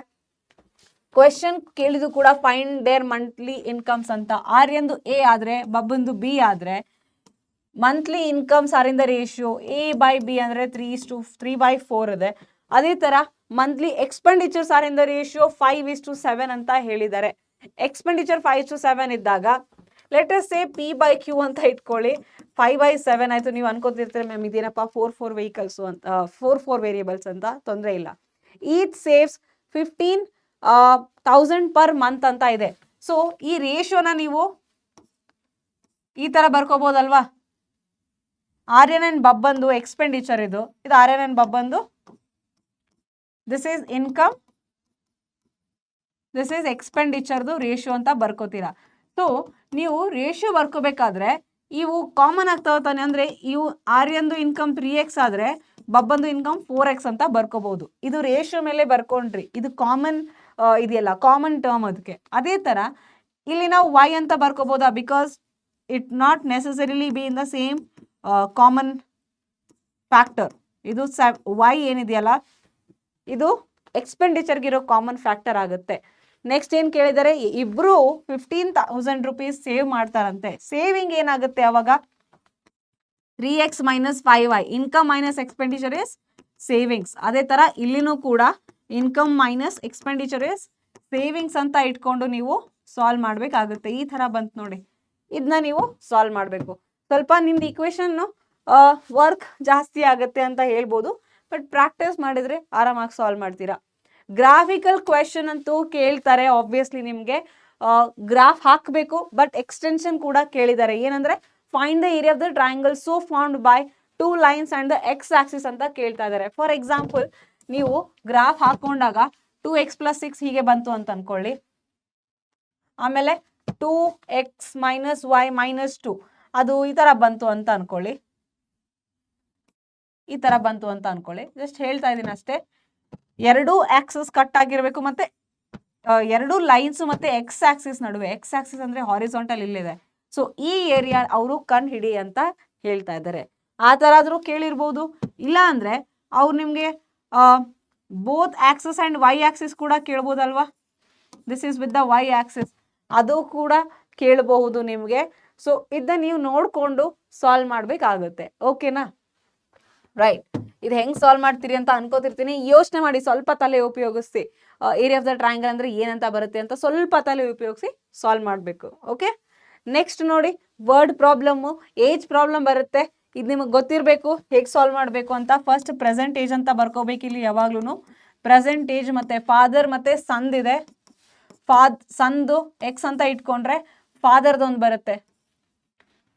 ಕ್ವೆಶನ್ ಕೇಳಿದ್ದು ಕೂಡ ಫೈಂಡ್ ದೇರ್ ಮಂತ್ಲಿ ಇನ್ಕಮ್ಸ್ ಅಂತ. ಆರ್ಯಂದು ಎ ಆದರೆ ಬಬ್ಬಂದು ಬಿ ಆದರೆ monthly incomes are in the ratio A/B ಅಂದರೆ 3:4 ಇದೆ. ಅದೇ ಥರ monthly expenditures are in the ratio 5:7 ಅಂತ ಹೇಳಿದ್ದಾರೆ. ಎಕ್ಸ್ಪೆಂಡಿಚರ್ 5:7 ಇದ್ದಾಗ ಲೆಟ್ ಅಸ್ ಸೇ P/Q ಅಂತ ಇಟ್ಕೊಳ್ಳಿ. 5/7 ಆಯಿತು. ನೀವು ಅನ್ಕೋತಿರ್ತೀರ ಮ್ಯಾಮ್ ಇದೇನಪ್ಪ 4 ವೆಹಿಕಲ್ಸು ಅಂತ, 4 ವೇರಿಯೇಬಲ್ಸ್ ಅಂತ. ತೊಂದರೆ ಇಲ್ಲ. ಈಚ್ ಸೇವ್ಸ್ 15,000 ಪರ್ ಮಂತ್ ಅಂತ ಇದೆ. ಸೊ ಈ ರೇಷಿಯೋನ ನೀವು ಈ ಥರ ಬರ್ಕೋಬೋದಲ್ವಾ? ಆರ್ಯನ್ ಆ್ಯಂಡ್ ಬಬ್ಬಂದು ಎಕ್ಸ್ಪೆಂಡಿಚರ್ ಇದು ಆರ್ಯನ್ ಆ್ಯಂಡ್ ಬಬ್ಬಂದು, this is income, this is ಎಕ್ಸ್ಪೆಂಡಿಚರ್ದು ರೇಷಿಯೋ ಅಂತ ಬರ್ಕೋತೀರಾ. ಸೊ ನೀವು ರೇಷಿಯೋ ಬರ್ಕೋಬೇಕಾದ್ರೆ ಇವು ಕಾಮನ್ ಆಗ್ತಾವ ತಾನೆ. ಅಂದರೆ ಇವು ಆರ್ಯಂದು ಇನ್ಕಮ್ 3x ಆದರೆ ಬಬ್ಬಂದು ಇನ್ಕಮ್ 4x ಅಂತ ಬರ್ಕೋಬಹುದು. ಇದು ರೇಷಿಯೋ ಮೇಲೆ ಬರ್ಕೊಂಡ್ರಿ, ಇದು ಕಾಮನ್ ಇದೆಯಲ್ಲ, ಕಾಮನ್ ಟರ್ಮ್ ಅದಕ್ಕೆ. ಅದೇ ಥರ ಇಲ್ಲಿ ನಾವು y ಅಂತ ಬರ್ಕೋಬೋದಾ? Because it not necessarily be in the same common factor. ಇದು y ಏನಿದೆಯಲ್ಲ ಇದು ಎಕ್ಸ್ಪೆಂಡಿಚರ್ಗಿರೋ ಕಾಮನ್ ಫ್ಯಾಕ್ಟರ್ ಆಗುತ್ತೆ. ನೆಕ್ಸ್ಟ್ ಏನು ಕೇಳಿದರೆ, ಇಬ್ರು 15,000 ರೂಪೀಸ್ ಸೇವ್ ಮಾಡ್ತಾರಂತೆ. ಸೇವಿಂಗ್ ಏನಾಗುತ್ತೆ ಅವಾಗ? 3x - 5y. Income minus expenditure is savings. ಅದೇ ಥರ ಇಲ್ಲಿನೂ ಕೂಡ income minus expenditure is savings ಅಂತ ಇಟ್ಕೊಂಡು ನೀವು ಸಾಲ್ವ್ ಮಾಡಬೇಕಾಗುತ್ತೆ. ಈ ಥರ ಬಂತು ನೋಡಿ, ಇದನ್ನ ನೀವು ಸಾಲ್ವ್ ಮಾಡಬೇಕು. ಸ್ವಲ್ಪ ನಿಮ್ದು ಇಕ್ವೇಶನ್ನು ವರ್ಕ್ ಜಾಸ್ತಿ ಆಗುತ್ತೆ ಅಂತ ಹೇಳ್ಬೋದು, ಬಟ್ ಪ್ರಾಕ್ಟೀಸ್ ಮಾಡಿದರೆ ಆರಾಮಾಗಿ ಸಾಲ್ವ್ ಮಾಡ್ತೀರಾ. ಗ್ರಾಫಿಕಲ್ ಕ್ವೆಶನ್ ಅಂತೂ ಕೇಳ್ತಾರೆ ಆಬ್ವಿಯಸ್ಲಿ. ನಿಮಗೆ ಗ್ರಾಫ್ ಹಾಕಬೇಕು, ಬಟ್ ಎಕ್ಸ್ಟೆನ್ಷನ್ ಕೂಡ ಕೇಳಿದ್ದಾರೆ. ಏನಂದರೆ find the area of the triangle so found by 2 lines and the X Axis ಅಂತ ಕೇಳ್ತಾ ಇದ್ದಾರೆ. ಫಾರ್ ಎಕ್ಸಾಂಪಲ್, ನೀವು ಗ್ರಾಫ್ ಹಾಕೊಂಡಾಗ 2x + 6 ಹೀಗೆ ಬಂತು ಅಂತ ಅನ್ಕೊಳ್ಳಿ. ಆಮೇಲೆ 2x - y - 2 ಅದು ಈ ಥರ ಬಂತು ಅಂತ ಅನ್ಕೊಳ್ಳಿ. ಈ ಥರ ಬಂತು ಅಂತ ಅನ್ಕೊಳ್ಳಿ. ಜಸ್ಟ್ ಹೇಳ್ತಾ ಇದ್ದೀನಿ ಅಷ್ಟೇ. ಎರಡೂ ಆಕ್ಸಿಸ್ ಕಟ್ ಆಗಿರಬೇಕು, ಮತ್ತೆ ಎರಡು ಲೈನ್ಸ್ ಮತ್ತೆ ಎಕ್ಸ್ ಆಕ್ಸಿಸ್ ನಡುವೆ, ಎಕ್ಸ್ ಆಕ್ಸಿಸ್ ಅಂದ್ರೆ ಹಾರಿಜಾಂಟಲ್ ಇಲ್ಲಿದೆ. ಸೊ ಈ ಏರಿಯಾ ಅವರು ಕಂಡು ಹಿಡಿ ಅಂತ ಹೇಳ್ತಾ ಇದ್ದಾರೆ. ಆ ಥರ ಆದರೂ ಕೇಳಿರ್ಬೋದು. ಇಲ್ಲ ಅಂದರೆ ಅವ್ರು ನಿಮಗೆ both axis and y axis ಕೂಡ ಕೇಳ್ಬೋದಲ್ವಾ? This is with the y axis, ಅದು ಕೂಡ ಕೇಳಬಹುದು ನಿಮಗೆ. ಸೊ ಇದನ್ನ ನೀವು ನೋಡಿಕೊಂಡು ಸಾಲ್ವ್ ಮಾಡಬೇಕಾಗುತ್ತೆ. ಓಕೆನಾ? ರೈಟ್. ಇದು ಹೆಂಗೆ ಸಾಲ್ವ್ ಮಾಡ್ತೀರಿ ಅಂತ ಅನ್ಕೋತಿರ್ತೀನಿ. ಯೋಚನೆ ಮಾಡಿ, ಸ್ವಲ್ಪ ತಲೆ ಉಪಯೋಗಿಸಿ. ಏರಿಯಾ ಆಫ್ ದ ಟ್ರಯಾಂಗಲ್ ಅಂದರೆ ಏನಂತ ಬರುತ್ತೆ ಅಂತ ಸ್ವಲ್ಪ ತಲೆ ಉಪಯೋಗಿಸಿ ಸಾಲ್ವ್ ಮಾಡಬೇಕು. ಓಕೆ, ನೆಕ್ಸ್ಟ್ ನೋಡಿ, ವರ್ಡ್ ಪ್ರಾಬ್ಲಮ್ಮು, ಏಜ್ ಪ್ರಾಬ್ಲಮ್ ಬರುತ್ತೆ. ಇದು ನಿಮಗೆ ಗೊತ್ತಿರಬೇಕು ಹೇಗೆ ಸಾಲ್ವ್ ಮಾಡಬೇಕು ಅಂತ. ಫಸ್ಟ್ ಪ್ರೆಸೆಂಟ್ ಏಜ್ ಅಂತ ಬರ್ಕೋಬೇಕು ಇಲ್ಲಿ ಯಾವಾಗ್ಲೂ. ಪ್ರೆಸೆಂಟ್ ಏಜ್ ಮತ್ತೆ ಫಾದರ್ ಮತ್ತೆ ಸಂದಿದೆ. ಸಂದು ಎಕ್ಸ್ ಅಂತ ಇಟ್ಕೊಂಡ್ರೆ ಫಾದರ್ದೊಂದು ಬರುತ್ತೆ.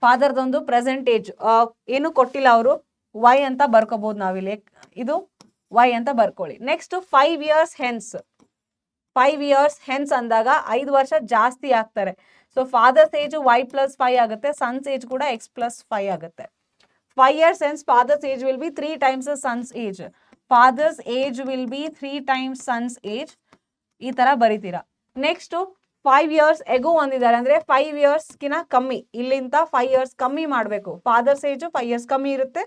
ಫಾದರ್ದೊಂದು ಪ್ರೆಸೆಂಟ್ ಏಜ್ ಏನು ಕೊಟ್ಟಿಲ್ಲ ಅವರು, ವೈ ಅಂತ ಬರ್ಕೋಬಹುದು ನಾವಿಲ್ಲಿ. ಇದು ವೈ ಅಂತ ಬರ್ಕೊಳ್ಳಿ. Next 5 years hence. 5 years hence ಅಂದಾಗ 5 ವರ್ಷ ಜಾಸ್ತಿ ಆಗ್ತಾರೆ. ಸೊ ಫಾದರ್ಸ್ ಏಜ್ y + 5 ಆಗುತ್ತೆ, ಸನ್ಸ್ ಏಜ್ ಕೂಡ x + 5 ಆಗುತ್ತೆ. 5 years hence father's age will be 3 times the son's age. Father's age will be 3 times son's age. ಈ ತರ ಬರೀತೀರಾ. ನೆಕ್ಸ್ಟ್ 5 years ago ಅಂದಿದ್ದಾರೆ ಅಂದ್ರೆ 5 years ಕಿನ ಕಮ್ಮಿ, ಇಲ್ಲಿಂದ 5 years ಕಮ್ಮಿ ಮಾಡಬೇಕು. ಫಾದರ್ಸ್ ಏಜ್ 5 years ಕಮ್ಮಿ ಇರುತ್ತೆ,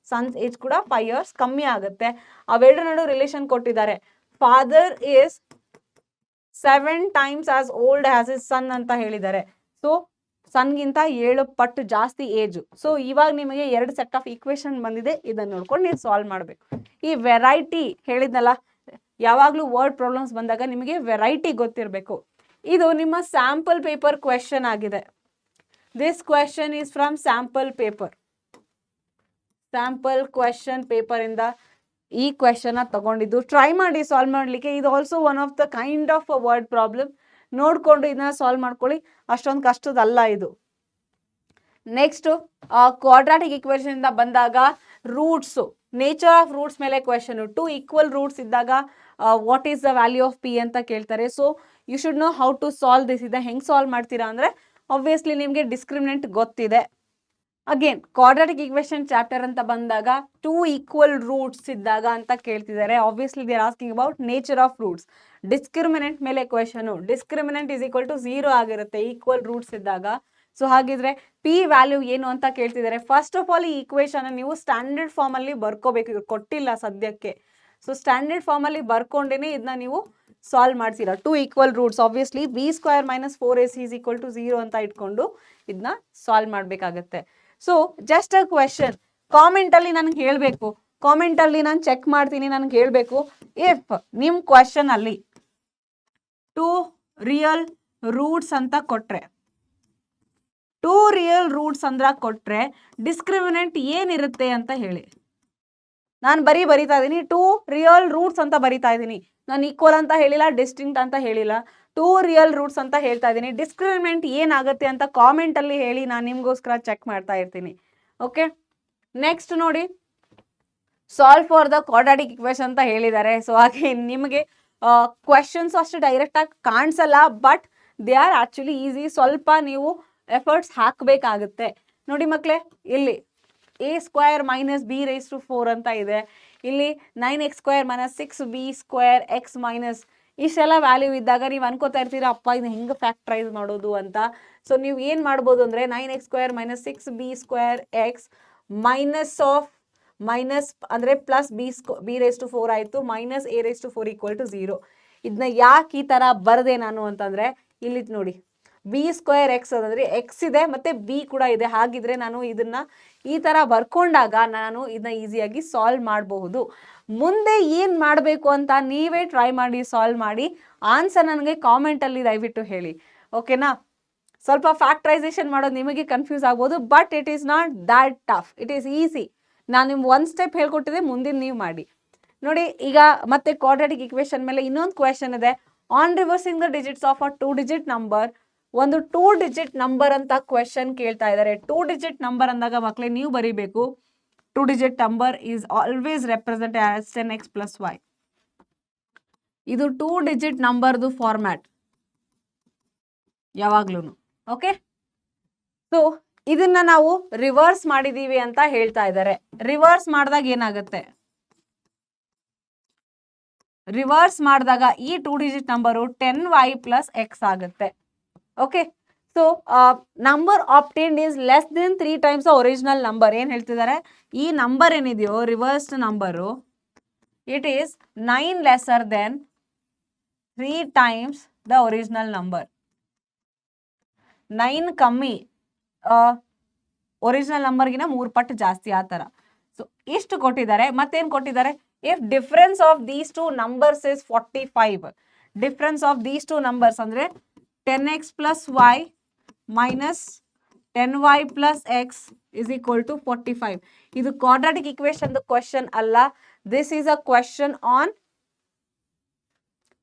ಸನ್ಸ್ ಏಜ್ ಕೂಡ 5 years ಕಮ್ಮಿ ಆಗುತ್ತೆ. ಅವೆರಡು ನಡು ರಿಲೇಷನ್ ಕೊಟ್ಟಿದ್ದಾರೆ. Father is 7 times as old as his son ಅಂತ ಹೇಳಿದ್ದಾರೆ. ಸೊ ಸನ್ಗಿಂತ 7 ಪಟ್ಟು ಜಾಸ್ತಿ ಏಜ್. ಸೊ ಇವಾಗ ನಿಮಗೆ 2 ಸೆಟ್ ಆಫ್ ಈಕ್ವೇಶನ್ ಬಂದಿದೆ, ಇದನ್ನ ನೋಡ್ಕೊಂಡು ನೀವು ಸಾಲ್ವ್ ಮಾಡಬೇಕು. ಈ ವೆರೈಟಿ ಹೇಳಿದ್ನಲ್ಲ, ಯಾವಾಗಲೂ ವರ್ಡ್ ಪ್ರಾಬ್ಲಮ್ಸ್ ಬಂದಾಗ ನಿಮಗೆ ವೆರೈಟಿ ಗೊತ್ತಿರಬೇಕು. ಇದು ನಿಮ್ಮ ಸ್ಯಾಂಪಲ್ ಪೇಪರ್ ಕ್ವೆಶನ್ ಆಗಿದೆ. This question is from sample paper. Sample question paper ಇಂದ ಈ ಕ್ವೆಶನ್ ತಗೊಂಡಿದ್ದು. ಟ್ರೈ ಮಾಡಿ ಸಾಲ್ವ್ ಮಾಡಲಿಕ್ಕೆ. ಇದು also one of the kind of a word problem. ನೋಡ್ಕೊಂಡು ಇದನ್ನ ಸಾಲ್ವ್ ಮಾಡ್ಕೊಳ್ಳಿ, ಅಷ್ಟೊಂದು ಕಷ್ಟದಲ್ಲ ಇದು. ನೆಕ್ಸ್ಟ್ ಕ್ವಾಡ್ರಾಟಿಕ್ ಈಕ್ವೇಶನ್ ಇಂದ ಬಂದಾಗ ರೂಟ್ಸ್, ನೇಚರ್ ಆಫ್ ರೂಟ್ಸ್ ಮೇಲೆ ಕ್ವೆಶನ್. 2 ಈಕ್ವಲ್ ರೂಟ್ಸ್ ಇದ್ದಾಗ what is the value of p ಅಂತ ಕೇಳ್ತಾರೆ. So you should know how to solve this. ಇದೆ ಹೆಂಗೆ ಸಾಲ್ವ್ ಮಾಡ್ತೀರಾ ಅಂದ್ರೆ ಆಬ್ವಿಯಸ್ಲಿ ನಿಮಗೆ ಡಿಸ್ಕ್ರಿಮಿನೆಂಟ್ ಗೊತ್ತಿದೆ. ಅಗೇನ್ ಕ್ವಾಡ್ರಾಟಿಕ್ ಈಕ್ವೇಶನ್ ಚಾಪ್ಟರ್ ಅಂತ ಬಂದಾಗ 2 ಈಕ್ವಲ್ ರೂಟ್ಸ್ ಇದ್ದಾಗ ಅಂತ ಕೇಳ್ತಿದ್ದಾರೆ. Obviously they are asking about nature of roots. Discriminant ಮೇಲೆ question. Discriminant is equal to 0 ಆಗಿರುತ್ತೆ ಈಕ್ವಲ್ ರೂಟ್ಸ್ ಇದ್ದಾಗ. ಸೊ ಹಾಗಿದ್ರೆ ಪಿ ವ್ಯಾಲ್ಯೂ ಏನು ಅಂತ ಕೇಳ್ತಿದ್ದಾರೆ. ಫಸ್ಟ್ ಆಫ್ ಆಲ್ ಈ ಈಕ್ವೇಶನ್ ನೀವು ಸ್ಟ್ಯಾಂಡರ್ಡ್ ಫಾರ್ಮ್ ಅಲ್ಲಿ ಬರ್ಕೋಬೇಕು. ಇದು ಕೊಟ್ಟಿಲ್ಲ ಸದ್ಯಕ್ಕೆ. ಸೊ ಸ್ಟ್ಯಾಂಡರ್ಡ್ ಫಾರ್ಮ್ ಅಲ್ಲಿ ಬರ್ಕೊಂಡೇನೆ ಇದನ್ನ ನೀವು ಸಾಲ್ವ್ ಮಾಡ್ತೀರಾ. 2 equal roots obviously b² - 4ac = 0 ಅಂತ ಇಟ್ಕೊಂಡು ಇದನ್ನ ಸಾಲ್ವ್ ಮಾಡಬೇಕಾಗತ್ತೆ. So just a question. Comment ಅಲ್ಲಿ ನನಗೆ ಹೇಳಬೇಕು, ಕಾಮೆಂಟ್ ಅಲ್ಲಿ ನಾನು ಚೆಕ್ ಮಾಡ್ತೀನಿ, ನನಗೆ ಹೇಳಬೇಕು. ಇಫ್ ನಿಮ್ಮ ಕ್ವೆಶನ್ ಅಲ್ಲಿ 2 ರಿಯಲ್ ರೂಟ್ಸ್ ಅಂತ ಕೊಟ್ರೆ, 2 ರಿಯಲ್ ರೂಟ್ಸ್ ಅಂದ್ರ ಕೊಟ್ರೆ ಡಿಸ್ಕ್ರಿಮಿನೆಂಟ್ ಏನಿರುತ್ತೆ ಅಂತ ಹೇಳಿ. ನಾನು ಬರಿತಾ ಇದ್ದೀನಿ 2 ರಿಯಲ್ ರೂಟ್ಸ್ ಅಂತ ಬರಿತಾ ಇದ್ದೀನಿ. ನಾನು ಈಕ್ವಲ್ ಅಂತ ಹೇಳಿಲ್ಲ, ಡಿಸ್ಟಿಂಕ್ಟ್ ಅಂತ ಹೇಳಿಲ್ಲ, 2 ರಿಯಲ್ ರೂಟ್ಸ್ ಅಂತ ಹೇಳ್ತಾ ಇದ್ದೀನಿ. ಡಿಸ್ಕ್ರಿಮಿನೆಂಟ್ ಏನಾಗುತ್ತೆ ಅಂತ ಕಾಮೆಂಟ್ ಅಲ್ಲಿ ಹೇಳಿ, ನಾನು ನಿಮ್ಗೋಸ್ಕರ ಚೆಕ್ ಮಾಡ್ತಾ ಇರ್ತೀನಿ. ಓಕೆ, ನೆಕ್ಸ್ಟ್ ನೋಡಿ, solve for the quadratic equation ಅಂತ ಹೇಳಿದ್ದಾರೆ. ಸೊ ಹಾಗೆ ನಿಮಗೆ ಕ್ವೆಶನ್ಸ್ ಅಷ್ಟು ಡೈರೆಕ್ಟ್ ಆಗಿ ಕಾಣಿಸಲ್ಲ, but they are actually easy. ಸ್ವಲ್ಪ ನೀವು ಎಫರ್ಟ್ಸ್ ಹಾಕಬೇಕಾಗುತ್ತೆ. ನೋಡಿ ಮಕ್ಕಳೇ, ಇಲ್ಲಿ a² - b⁴ ಅಂತ ಇದೆ. ಇಲ್ಲಿ 9x² - 6b² x- ಇಷ್ಟೆಲ್ಲ ವ್ಯಾಲ್ಯೂ ಇದ್ದಾಗ ನೀವು ಅನ್ಕೋತಾ ಇರ್ತೀರಾ, ಅಪ್ಪ ಇದು ಹೆಂಗೆ ಫ್ಯಾಕ್ಟ್ರೈಸ್ ಮಾಡೋದು ಅಂತ. ಸೊ ನೀವು ಏನು ಮಾಡ್ಬೋದು ಅಂದರೆ 9x² - 6b² x ಮೈನಸ್ ಅಂದರೆ ಪ್ಲಸ್ b⁴ ಆಯಿತು, -a⁴ = 0. ಇದನ್ನ ಯಾಕೆ ಈ ಥರ ಬರದೆ ನಾನು ಅಂತಂದರೆ, ಇಲ್ಲಿ ನೋಡಿ b² x ಅಂದರೆ ಎಕ್ಸ್ ಇದೆ ಮತ್ತು ಬಿ ಕೂಡ ಇದೆ. ಹಾಗಿದ್ರೆ ನಾನು ಇದನ್ನ ಈ ಥರ ಬರ್ಕೊಂಡಾಗ ನಾನು ಇದನ್ನ ಈಸಿಯಾಗಿ ಸಾಲ್ವ್ ಮಾಡಬಹುದು. ಮುಂದೆ ಏನು ಮಾಡಬೇಕು ಅಂತ ನೀವೇ ಟ್ರೈ ಮಾಡಿ, ಸಾಲ್ವ್ ಮಾಡಿ. ಆನ್ಸರ್ ನನಗೆ ಕಾಮೆಂಟಲ್ಲಿ ದಯವಿಟ್ಟು ಹೇಳಿ, ಓಕೆನಾ? ಸ್ವಲ್ಪ ಫ್ಯಾಕ್ಟ್ರೈಸೇಷನ್ ಮಾಡೋದು ನಿಮಗೆ ಕನ್ಫ್ಯೂಸ್ ಆಗ್ಬೋದು, but it is not that tough. It is easy. ನಾನು ನಿಮ್ಗೆ 1 ಸ್ಟೆಪ್ ಹೇಳ್ಕೊಟ್ಟಿದ್ದೆ, ಮುಂದಿನ ನೀವು ಮಾಡಿ ನೋಡಿ. ಈಗ ಮತ್ತೆ ಕ್ವಾಡ್ರಾಟಿಕ್ ಈಕ್ವೇಶನ್ ಮೇಲೆ ಇನ್ನೊಂದು ಕ್ವೆಶನ್ ಇದೆ. On reversing the digits of a 2 digit number. ಒಂದು 2 digit ನಂಬರ್ ಅಂತ ಕ್ವೆಶನ್ ಕೇಳ್ತಾ ಇದ್ದಾರೆ. 2 digit ನಂಬರ್ ಅಂದಾಗ ಮಕ್ಕಳೇ ನೀವು ಬರೀಬೇಕು, 2 digit number is always represent as 10x + y. ಇದು 2 digit ನಂಬರ್ದು ಫಾರ್ಮ್ಯಾಟ್ ಯಾವಾಗ್ಲೂ. ಓಕೆ, ಸೊ ಇದನ್ನ ನಾವು ರಿವರ್ಸ್ ಮಾಡಿದೀವಿ ಅಂತ ಹೇಳ್ತಾ ಇದ್ದಾರೆ. ರಿವರ್ಸ್ ಮಾಡಿದಾಗ ಏನಾಗುತ್ತೆ? ರಿವರ್ಸ್ ಮಾಡಿದಾಗ ಈ 2 digit ನಂಬರು 10y + x ಆಗುತ್ತೆ. Okay, so number obtained is less than 3 times the original number. ಏನು ಹೇಳ್ತಿದ್ದಾರೆ? ಈ ನಂಬರ್ ಏನಿದೆಯೋ reversed number, it is 9 lesser than 3 times the original number. 9 ಕಮ್ಮಿ, ಒರಿಜಿನಲ್ ನಂಬರ್ಗಿನ 3 ಪಟ್ಟು ಜಾಸ್ತಿ, ಆ ಥರ. ಸೊ ಇಷ್ಟು ಕೊಟ್ಟಿದ್ದಾರೆ. ಮತ್ತೇನು ಕೊಟ್ಟಿದ್ದಾರೆ? If difference of these 2 numbers is 45. Difference of these 2 numbers ಅಂದರೆ 10x + y - 10y plus x is equal to 45. ಇದು ಕ್ವಾಡ್ರಾಟಿಕ್ ಇಕ್ವೇಶನ್ ಕ್ವೆಶನ್ ಅಲ್ಲ, this is a question on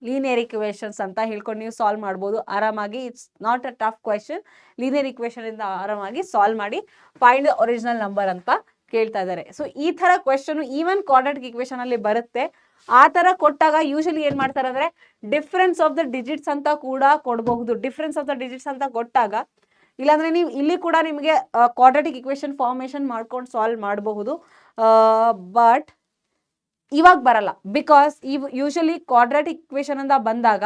linear equations ಅಂತ ಹೇಳ್ಕೊಂಡು ನೀವು ಸಾಲ್ವ್ ಮಾಡ್ಬೋದು ಆರಾಮಾಗಿ. It's not a tough question. Linear equation ಇಂದ ಆರಾಮಾಗಿ ಸಾಲ್ವ್ ಮಾಡಿ ಫೈಂಡ್ ಒರಿಜಿನಲ್ ನಂಬರ್ ಅಂತ ಕೇಳ್ತಾ ಇದ್ದಾರೆ. ಸೊ ಈ ತರ ಕ್ವೆಶನ್ ಈವನ್ ಕ್ವಾಡ್ರಾಟಿಕ್ ಇಕ್ವೇಶನ್ ಅಲ್ಲಿ ಬರುತ್ತೆ. ಆ ತರ ಕೊಟ್ಟಾಗ ಯೂಶಲಿ ಏನ್ ಮಾಡ್ತಾರೆ ಅಂದ್ರೆ ಡಿಫ್ರೆನ್ಸ್ ಆಫ್ ದ ಡಿಜಿಟ್ಸ್ ಅಂತ ಕೂಡ ಕೊಡಬಹುದು. ಡಿಫ್ರೆನ್ಸ್ ಆಫ್ ದ ಡಿಜಿಟ್ಸ್ ಅಂತ ಕೊಟ್ಟಾಗ ಇಲ್ಲಾಂದ್ರೆ ನೀವು ಇಲ್ಲಿ ಕೂಡ ನಿಮಗೆ ಕ್ವಾಡ್ರಾಟಿಕ್ ಇಕ್ವೇಶನ್ ಫಾರ್ಮೇಶನ್ ಮಾಡ್ಕೊಂಡು ಸಾಲ್ವ್ ಮಾಡಬಹುದು. ಬಟ್ ಇವಾಗ ಬರಲ್ಲ, ಬಿಕಾಸ್ ಯೂಶಲಿ ಕ್ವಾಡ್ರಾಟಿಕ್ ಇಕ್ವೇಶನ್ ಅಂತ ಬಂದಾಗ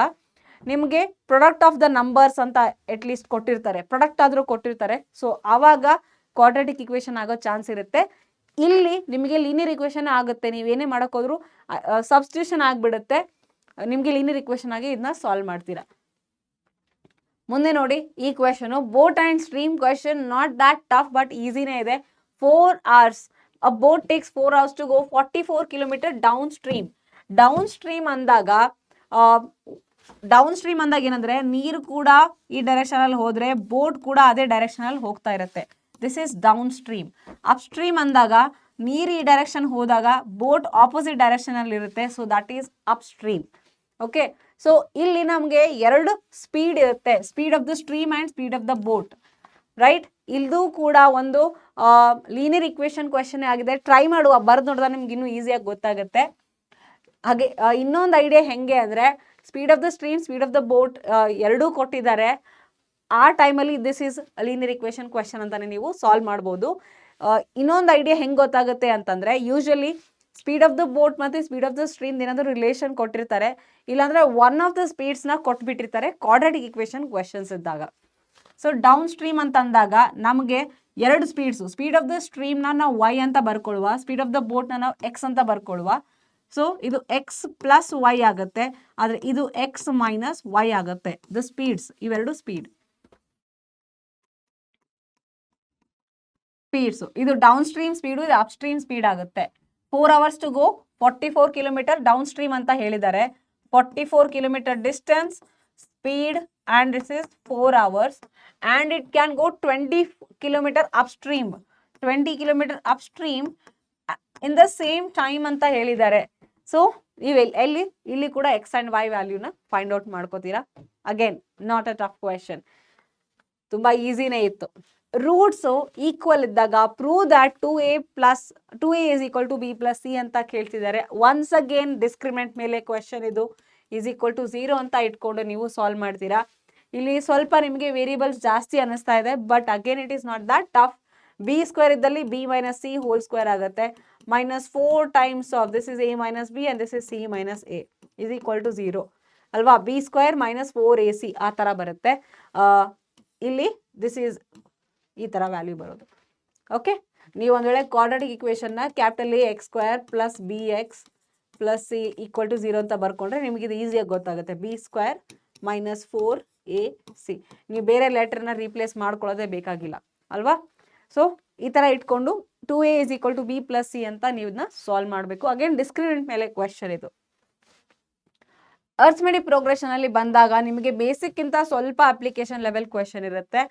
ನಿಮಗೆ ಪ್ರಾಡಕ್ಟ್ ಆಫ್ ದ ನಂಬರ್ಸ್ ಅಂತ ಅಟ್ ಲೀಸ್ಟ್ ಕೊಟ್ಟಿರ್ತಾರೆ, ಪ್ರಾಡಕ್ಟ್ ಆದ್ರೂ ಕೊಟ್ಟಿರ್ತಾರೆ. ಸೊ ಆವಾಗ ಕ್ವಾಡ್ರಾಟಿಕ್ ಇಕ್ವೇಶನ್ ಆಗೋ ಚಾನ್ಸ್ ಇರುತ್ತೆ. ಇಲ್ಲಿ ನಿಮಗೆ ಲೀನಿಯರ್ ಇಕ್ವೇಶನ್ ಆಗುತ್ತೆ, ನೀವೇನೇ ಮಾಡಕ್ ಹೋದ್ರು ಸಬ್ಸ್ಟಿಟ್ಯೂಷನ್ ಆಗ್ಬಿಡುತ್ತೆ, ನಿಮ್ಗೆ ಲೀನಿಯರ್ ಇಕ್ವೇಶನ್ ಆಗಿ ಇದನ್ನ ಸಾಲ್ವ್ ಮಾಡ್ತೀರಾ. ಮುಂದೆ ನೋಡಿ ಈ question boat and stream question, not that tough but ಈಸಿನೇ ಇದೆ. 4 hours, a boat takes 4 hours to go 44 kilometer downstream. Down stream ಅಂದಾಗ ಏನಂದ್ರೆ ನೀರು ಕೂಡ ಈ ಡೈರೆಕ್ಷನ್ ಅಲ್ಲಿ ಹೋದ್ರೆ ಬೋಟ್ ಕೂಡ ಅದೇ ಡೈರೆಕ್ಷನ್ ಅಲ್ಲಿ ಹೋಗ್ತಾ ಇರುತ್ತೆ. This is down stream. Up stream ಅಂದಾಗ ನೀರು ಈ ಡೈರೆಕ್ಷನ್ ಹೋದಾಗ ಬೋಟ್ ಆಪೋಸಿಟ್ ಡೈರೆಕ್ಷನ್ ಅಲ್ಲಿ ಇರುತ್ತೆ. So that is up stream. Okay, so ಇಲ್ಲಿ ನಮಗೆ ಎರಡು ಸ್ಪೀಡ್ ಇರುತ್ತೆ, speed of the stream and speed of the boat, right. ಇದು ಕೂಡ ಒಂದು ಲೀನಿಯರ್ ಇಕ್ವೇಶನ್ ಕ್ವೆಶನ್ ಆಗಿದೆ. ಟ್ರೈ ಮಾಡುವ, ಬರ್ದು ನೋಡಿದ್ರೆ ನಿಮ್ಗೆ ಇನ್ನೂ ಈಸಿಯಾಗಿ ಗೊತ್ತಾಗುತ್ತೆ. ಹಾಗೆ ಇನ್ನೊಂದು ಐಡಿಯಾ ಹೆಂಗೆ ಅಂದ್ರೆ speed of the stream, speed of the boat ಎರಡೂ ಕೊಟ್ಟಿದ್ದಾರೆ. ಆ ಟೈಮಲ್ಲಿ this is linear equation question ಅಂತಾನೆ ನೀವು ಸಾಲ್ವ್ ಮಾಡ್ಬೋದು. ಇನ್ನೊಂದು ಐಡಿಯಾ ಹೆಂಗೆ ಗೊತ್ತಾಗುತ್ತೆ ಅಂತಂದ್ರೆ usually speed of the boat ಮತ್ತೆ ಸ್ಪೀಡ್ ಆಫ್ ದ ಸ್ಟ್ರೀಮ್ ಏನಾದರೂ ರಿಲೇಷನ್ ಕೊಟ್ಟಿರ್ತಾರೆ, ಇಲ್ಲಾಂದ್ರೆ ಒನ್ ಆಫ್ ದ ಸ್ಪೀಡ್ಸ್ನ ಕೊಟ್ಬಿಟ್ಟಿರ್ತಾರೆ ಕ್ವಾಡ್ರಾಟಿಕ್ ಇಕ್ವೇಶನ್ ಕ್ವೆಶನ್ಸ್ ಇದ್ದಾಗ. ಸೊ ಡೌನ್ ಸ್ಟ್ರೀಮ್ ಅಂತ ಅಂದಾಗ ನಮಗೆ ಎರಡು ಸ್ಪೀಡ್ಸು, ಸ್ಪೀಡ್ ಆಫ್ ದ ಸ್ಟ್ರೀಮ್ನ ನಾವು y ಅಂತ ಬರ್ಕೊಳ್ಳುವ, ಸ್ಪೀಡ್ ಆಫ್ ದ ಬೋಟ್ನ ನಾವು x ಅಂತ ಬರ್ಕೊಳ್ಳುವ. ಸೊ ಇದು x ಪ್ಲಸ್ y ಆಗುತ್ತೆ, ಆದರೆ ಇದು x ಮೈನಸ್ y ಆಗುತ್ತೆ. ದ ಸ್ಪೀಡ್ಸ್ ಇವೆರಡು ಸ್ಪೀಡ್ಸು. ಇದು ಡೌನ್ ಸ್ಟ್ರೀಮ್ ಸ್ಪೀಡು, ಇದು ಅಪ್ ಸ್ಟ್ರೀಮ್ ಸ್ಪೀಡ್ ಆಗುತ್ತೆ. 4 hours to go 44 kilometer down stream ಅಂತ ಹೇಳಿದ್ದಾರೆ. 44 kilometer distance, speed and this is 4 hours and it can go 20 kilometer upstream, 20 kilometer upstream in the same time ಅಂತ ಹೇಳಿದ್ದಾರೆ. ಸೊ ಇಲ್ಲಿ ಕೂಡ x and y ವ್ಯಾಲ್ಯೂನ ಫೈಂಡ್ ಔಟ್ ಮಾಡ್ಕೋತೀರಾ. Again not a tough question, ತುಂಬಾ ಈಸಿನೇ ಇತ್ತು. ರೂಟ್ಸ್ ಈಕ್ವಲ್ ಇದ್ದಾಗ prove that 2a is equal to b plus c ಅಂತ ಕೇಳ್ತಿದ್ದಾರೆ. ಒನ್ಸ್ ಅಗೇನ್ ಡಿಸ್ಕ್ರಿಮೆಂಟ್ ಮೇಲೆ ಕ್ವೆಶನ್ ಇದು. ಈಸ್ ಈಕ್ವಲ್ ಟು 0 ಅಂತ ಇಟ್ಕೊಂಡು ನೀವು ಸಾಲ್ವ್ ಮಾಡ್ತೀರಾ. ಇಲ್ಲಿ ಸ್ವಲ್ಪ ನಿಮಗೆ ವೇರಿಯೇಬಲ್ಸ್ ಜಾಸ್ತಿ ಅನ್ನಿಸ್ತಾ ಇದೆ, but again it is not that tough. B square ಇದ್ದಲ್ಲಿ b minus c whole square ಆಗುತ್ತೆ. -4 times of this is a minus b and this is c minus a is equal to 0 ಅಲ್ವಾ. b ಸ್ಕ್ವೇರ್ ಮೈನಸ್ 4ac ಆ ಥರ ಬರುತ್ತೆ. ಇಲ್ಲಿ ದಿಸ್ ಈಸ್ ಈ ಥರ ವ್ಯಾಲ್ಯೂ ಬರೋದು. ಓಕೆ, ನೀವು ಒಂದು ವೇಳೆ ಕ್ವಾಡ್ರಾಟಿಕ್ ಇಕ್ವೇಶನ್ನ capital A x square plus bx plus C equal to 0 ಅಂತ ಬರ್ಕೊಂಡ್ರೆ ನಿಮಗೆ ಇದು ಈಸಿಯಾಗಿ ಗೊತ್ತಾಗುತ್ತೆ. b ಸ್ಕ್ವೇರ್ ಮೈನಸ್ 4ac, ನೀವು ಬೇರೆ ಲೆಟರ್ನ ರೀಪ್ಲೇಸ್ ಮಾಡ್ಕೊಳ್ಳೋದೇ ಬೇಕಾಗಿಲ್ಲ ಅಲ್ವಾ. ಸೊ ಈ ಥರ ಇಟ್ಕೊಂಡು 2a is equal to b plus c ಅಂತ ನೀವು ಇದನ್ನ ಸಾಲ್ವ್ ಮಾಡಬೇಕು. ಅಗೇನ್ ಡಿಸ್ಕ್ರಿಮಿನೆಂಟ್ ಮೇಲೆ ಕ್ವೆಶನ್ ಇದು. ಅರ್ಥಮೆಟಿಕ್ ಪ್ರೋಗ್ರೆಷನ್ ಅಲ್ಲಿ ಬಂದಾಗ ನಿಮಗೆ ಬೇಸಿಕ್ಕಿಂತ ಸ್ವಲ್ಪ ಅಪ್ಲಿಕೇಶನ್ ಲೆವೆಲ್ ಕ್ವೆಶನ್ ಇರುತ್ತೆ.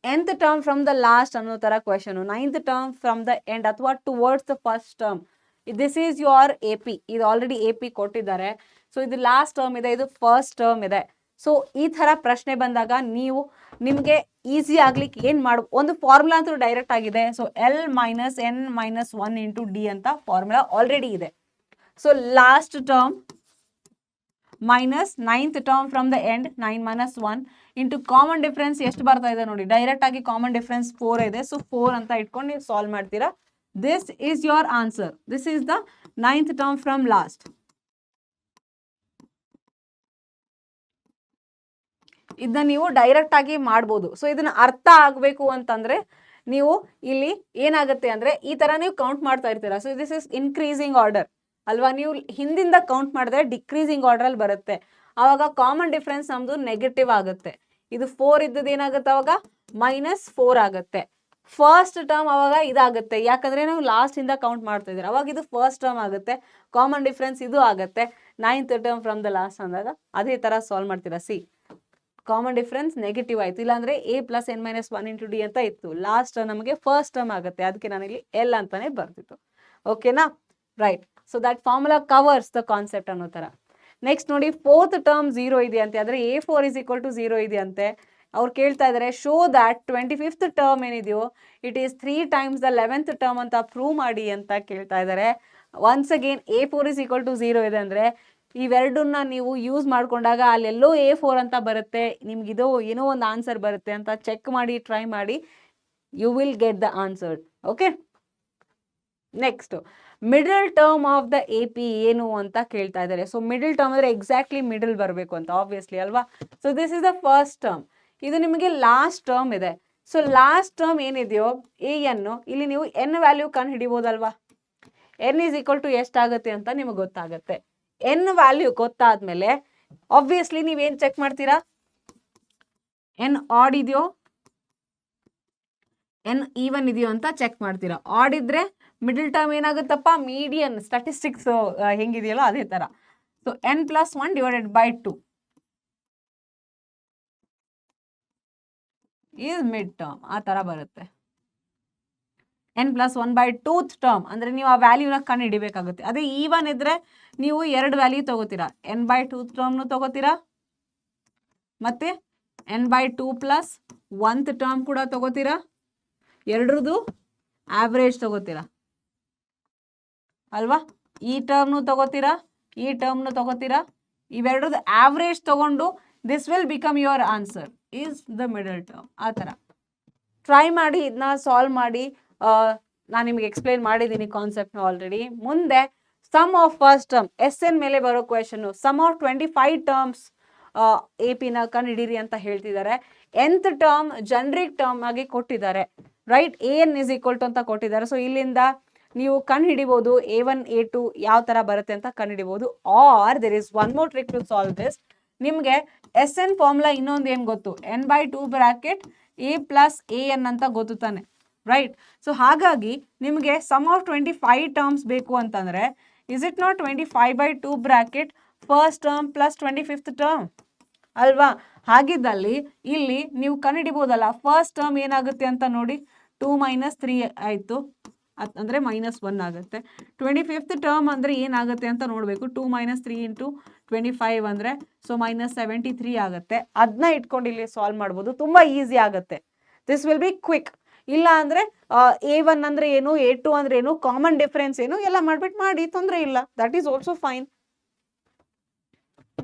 nth term from the last ಅನ್ನೋ ಥರ question, 9th term from the end ಅಥವಾ towards the first term. This is your AP, ಇದು ಆಲ್ರೆಡಿ AP ಕೊಟ್ಟಿದ್ದಾರೆ. ಸೊ ಇದು ಲಾಸ್ಟ್ ಟರ್ಮ್ ಇದೆ, ಇದು ಫಸ್ಟ್ ಟರ್ಮ್ ಇದೆ. ಸೊ ಈ ಥರ ಪ್ರಶ್ನೆ ಬಂದಾಗ ನಿಮಗೆ ಈಸಿ ಆಗ್ಲಿಕ್ಕೆ ಏನು ಒಂದು ಫಾರ್ಮುಲಾ ಅಂತೂ ಡೈರೆಕ್ಟ್ ಆಗಿದೆ. So L minus N minus 1 into D ಅಂತ ಫಾರ್ಮುಲಾ ಆಲ್ರೆಡಿ ಇದೆ. ಸೊ last term minus 9th term from the end 9 minus 1 into common difference ಎಷ್ಟು ಬರ್ತಾ ಇದೆ ನೋಡಿ, ಡೈರೆಕ್ಟ್ ಆಗಿ ಕಾಮನ್ ಡಿಫ್ರೆನ್ಸ್ 4 ಇದೆ. ಸೊ 4 ಅಂತ ಇಟ್ಕೊಂಡು ನೀವು ಸಾಲ್ವ್ ಮಾಡ್ತೀರಾ. This is your answer. This is the 9th term from last. ಇದನ್ನ ನೀವು ಡೈರೆಕ್ಟ್ ಆಗಿ ಮಾಡ್ಬೋದು. ಸೊ ಇದನ್ನ ಅರ್ಥ ಆಗಬೇಕು ಅಂತಂದ್ರೆ ನೀವು ಇಲ್ಲಿ ಏನಾಗುತ್ತೆ ಅಂದ್ರೆ ಈ ತರ ನೀವು ಕೌಂಟ್ ಮಾಡ್ತಾ ಇರ್ತೀರಾ. So this is increasing order ಅಲ್ವಾ. ನೀವು ಹಿಂದಿಂದ ಕೌಂಟ್ ಮಾಡಿದ್ರೆ ಡಿಕ್ರೀಸಿಂಗ್ ಆರ್ಡರ್ ಅಲ್ಲಿ ಬರುತ್ತೆ. ಅವಾಗ ಕಾಮನ್ ಡಿಫ್ರೆನ್ಸ್ ನಮ್ದು ನೆಗೆಟಿವ್ ಆಗುತ್ತೆ. ಇದು 4 ಇದ್ದದ್ದು ಏನಾಗುತ್ತೆ ಅವಾಗ -4 ಆಗುತ್ತೆ. ಫಸ್ಟ್ ಟರ್ಮ್ ಅವಾಗ ಇದಾಗುತ್ತೆ, ಯಾಕಂದ್ರೆ ನಾವು ಲಾಸ್ಟ್ ಇಂದ ಕೌಂಟ್ ಮಾಡ್ತಾ ಇದ್ದೀರಾ. ಅವಾಗ ಇದು ಫಸ್ಟ್ ಟರ್ಮ್ ಆಗುತ್ತೆ, ಕಾಮನ್ ಡಿಫ್ರೆನ್ಸ್ ಇದು ಆಗುತ್ತೆ. 9th term from the last ಅಂದಾಗ ಅದೇ ತರ ಸಾಲ್ವ್ ಮಾಡ್ತೀರಾ. ಸಿ ಕಾಮನ್ ಡಿಫರೆನ್ಸ್ ನೆಗೆಟಿವ್ ಆಯ್ತು, ಇಲ್ಲಾಂದ್ರೆ a ಪ್ಲಸ್ n ಮೈನಸ್ 1 ಇಂಟು ಡಿ ಅಂತ ಇತ್ತು. ಲಾಸ್ಟ್ ನಮಗೆ ಫಸ್ಟ್ ಟರ್ಮ್ ಆಗುತ್ತೆ, ಅದಕ್ಕೆ ನಾನಿಲ್ಲಿ ಎಲ್ ಅಂತಾನೆ ಬರ್ತಿತ್ತು. ಓಕೆನಾ, right. So that formula covers the concept ಅನ್ನೋ ತರ. ನೆಕ್ಸ್ಟ್ ನೋಡಿ, ಫೋರ್ತ್ ಟರ್ಮ್ 0 ಇದೆಯಂತೆ, ಅಂದ್ರೆ a4 ಇಸ್ ಈಕ್ವಲ್ ಟು 0 ಇದೆಯಂತೆ. ಅವ್ರು ಕೇಳ್ತಾ ಇದಾರೆ ಶೋ ದಟ್ 25th ಟರ್ಮ್ ಏನಿದೆಯೋ it is 3 times the 11th term ಅಂತ ಪ್ರೂವ್ ಮಾಡಿ ಅಂತ ಕೇಳ್ತಾ ಇದ್ದಾರೆ. Once again a4 is equal to 0 ಇದೆ ಅಂದ್ರೆ ಇವೆರಡನ್ನ ನೀವು ಯೂಸ್ ಮಾಡ್ಕೊಂಡಾಗ ಅಲ್ಲೆಲ್ಲೋ a4 ಅಂತ ಬರುತ್ತೆ, ನಿಮ್ಗಿದು ಏನೋ ಒಂದು ಆನ್ಸರ್ ಬರುತ್ತೆ ಅಂತ ಚೆಕ್ ಮಾಡಿ ಟ್ರೈ ಮಾಡಿ, you will get the answer. Okay, next middle term of the a p ಏನು ಅಂತ ಕೇಳ್ತಾ ಇದ್ದಾರೆ. ಸೊ ಮಿಡಲ್ ಟರ್ಮ್ ಅಂದ್ರೆ ಎಕ್ಸಾಕ್ಟ್ಲಿ ಮಿಡಲ್ ಬರಬೇಕು ಅಂತ ಆಬ್ವಿಯಸ್ಲಿ ಅಲ್ವಾ. So this is the first term, ಇದು ನಿಮಗೆ ಲಾಸ್ಟ್ ಟರ್ಮ್ ಇದೆ. ಸೊ ಲಾಸ್ಟ್ ಟರ್ಮ್ ಏನಿದೆಯೋ ಎ ಅನ್ನು ಇಲ್ಲಿ ನೀವು ಎನ್ ವ್ಯಾಲ್ಯೂ ಕಂಡು ಹಿಡಿಬೋದಲ್ವಾ. ಎನ್ ಇಸ್ ಈಕ್ವಲ್ ಟು ಎಷ್ಟಾಗುತ್ತೆ ಅಂತ ನಿಮಗೆ ಗೊತ್ತಾಗುತ್ತೆ. ಎನ್ ವ್ಯಾಲ್ಯೂ ಗೊತ್ತಾದ್ಮೇಲೆ ಆಬ್ವಿಯಸ್ಲಿ ನೀವೇನ್ ಚೆಕ್ ಮಾಡ್ತೀರಾ, ಎನ್ ಆಡ್ ಇದೆಯೋ ಎನ್ ಈವನ್ ಇದೆಯೋ ಅಂತ ಚೆಕ್ ಮಾಡ್ತೀರಾ. ಆಡ್ ಇದ್ರೆ ಮಿಡಲ್ ಟರ್ಮ್ ಏನಾಗುತ್ತಪ್ಪ, ಮೀಡಿಯನ್ ಸ್ಟಾಟಿಸ್ಟಿಕ್ಸ್ ಹೆಂಗಿದೆಯಲ್ಲ ಅದೇ ತರ. So N plus 1 divided by 2 is mid term, ಆ ತರ ಬರುತ್ತೆ. N plus 1 by 2th term ಅಂದ್ರೆ ನೀವು ಆ ವ್ಯಾಲ್ಯೂನ ಕಂಡು ಹಿಡಿಬೇಕಾಗುತ್ತೆ. ಅದೇ ಈವನ್ ಇದ್ರೆ ನೀವು ಎರಡು ವ್ಯಾಲ್ಯೂ ತಗೋತೀರಾ, ಎನ್ ಬೈ 2th ಟರ್ಮ್ನು ತಗೋತೀರಾ, ಮತ್ತೆ N by 2 plus 1th term ಕೂಡ ತಗೋತೀರಾ, ಎರಡ್ರದ್ದು ಆವ್ರೇಜ್ ತಗೋತೀರಾ ಅಲ್ವಾ. ಈ ಟರ್ಮ್ನು ತಗೋತೀರಾ, ಈ ಟರ್ಮ್ನು ತಗೋತೀರಾ, ಇವೆರಡರದ್ದು ಆವ್ರೇಜ್ ತಗೊಂಡು this will become your answer is the middle term. ಆ ಥರ ಟ್ರೈ ಮಾಡಿ, ಇದನ್ನ ಸಾಲ್ವ್ ಮಾಡಿ. ನಾನು ನಿಮಗೆ ಎಕ್ಸ್ಪ್ಲೈನ್ ಮಾಡಿದ್ದೀನಿ ಕಾನ್ಸೆಪ್ಟ್ನ ಆಲ್ರೆಡಿ. ಮುಂದೆ sum of first term S N ಮೇಲೆ ಬರೋ question, sum of 25 terms A ಪಿನ ಕಂಡುಹಿಡೀರಿ ಅಂತ ಹೇಳ್ತಿದ್ದಾರೆ. nth ಟರ್ಮ್ ಜನರಿಕ್ ಟರ್ಮ್ ಆಗಿ ಕೊಟ್ಟಿದ್ದಾರೆ, right. A n is equal to ಅಂತ ಕೊಟ್ಟಿದ್ದಾರೆ. ಸೊ ಇಲ್ಲಿಂದ ನೀವು ಕಂಡು ಹಿಡಿಬಹುದು A1 A2 ಯಾವ ತರ ಬರುತ್ತೆ ಅಂತ ಕಂಡು ಹಿಡಿಬಹುದು. Are there is one more trick to solve this. ನಿಮ್ಗೆ ಎಸ್ ಎನ್ ಫಾರ್ಮುಲಾ ಇನ್ನೊಂದು ಏನ್ ಗೊತ್ತು, N by 2 bracket A plus A N ಅಂತ ಗೊತ್ತು ತಾನೆ, ರೈಟ್. ಸೊ ಹಾಗಾಗಿ ನಿಮಗೆ ಸಮ್ ಆಫ್ 25 ಟರ್ಮ್ಸ್ ಬೇಕು ಅಂತಂದ್ರೆ is it not 25 by 2 bracket first term plus 25th term ಅಲ್ವಾ. ಹಾಗಿದ್ದಲ್ಲಿ ಇಲ್ಲಿ ನೀವು ಕಂಡುಹಿಡಿಬಹುದಲ್ಲ, ಫಸ್ಟ್ ಟರ್ಮ್ ಏನಾಗುತ್ತೆ ಅಂತ ನೋಡಿ, 2 ಮೈನಸ್ 3 ಆಯ್ತು, ಅಂದ್ರೆ -1 ಆಗುತ್ತೆ. 25th ಟರ್ಮ್ ಅಂದ್ರೆ ಏನಾಗುತ್ತೆ ಅಂತ ನೋಡ್ಬೇಕು. 2 ಮೈನಸ್ 3 ಇಂಟು 25 ಅಂದ್ರೆ ಸೊ -73 ಆಗುತ್ತೆ. ಅದನ್ನ ಇಟ್ಕೊಂಡು ಇಲ್ಲಿ ಸಾಲ್ವ್ ಮಾಡ್ಬೋದು, ತುಂಬಾ ಈಸಿ ಆಗುತ್ತೆ. This will be quick. ಇಲ್ಲ ಅಂದ್ರೆ A1 ಅಂದ್ರೆ ಏನು, A2 ಅಂದ್ರೆ ಏನು, ಕಾಮನ್ ಡಿಫರೆನ್ಸ್ ಏನು ಎಲ್ಲ ಮಾಡ್ಬಿಟ್ಟು ಮಾಡಿ, ತೊಂದರೆ ಇಲ್ಲ, that is also fine.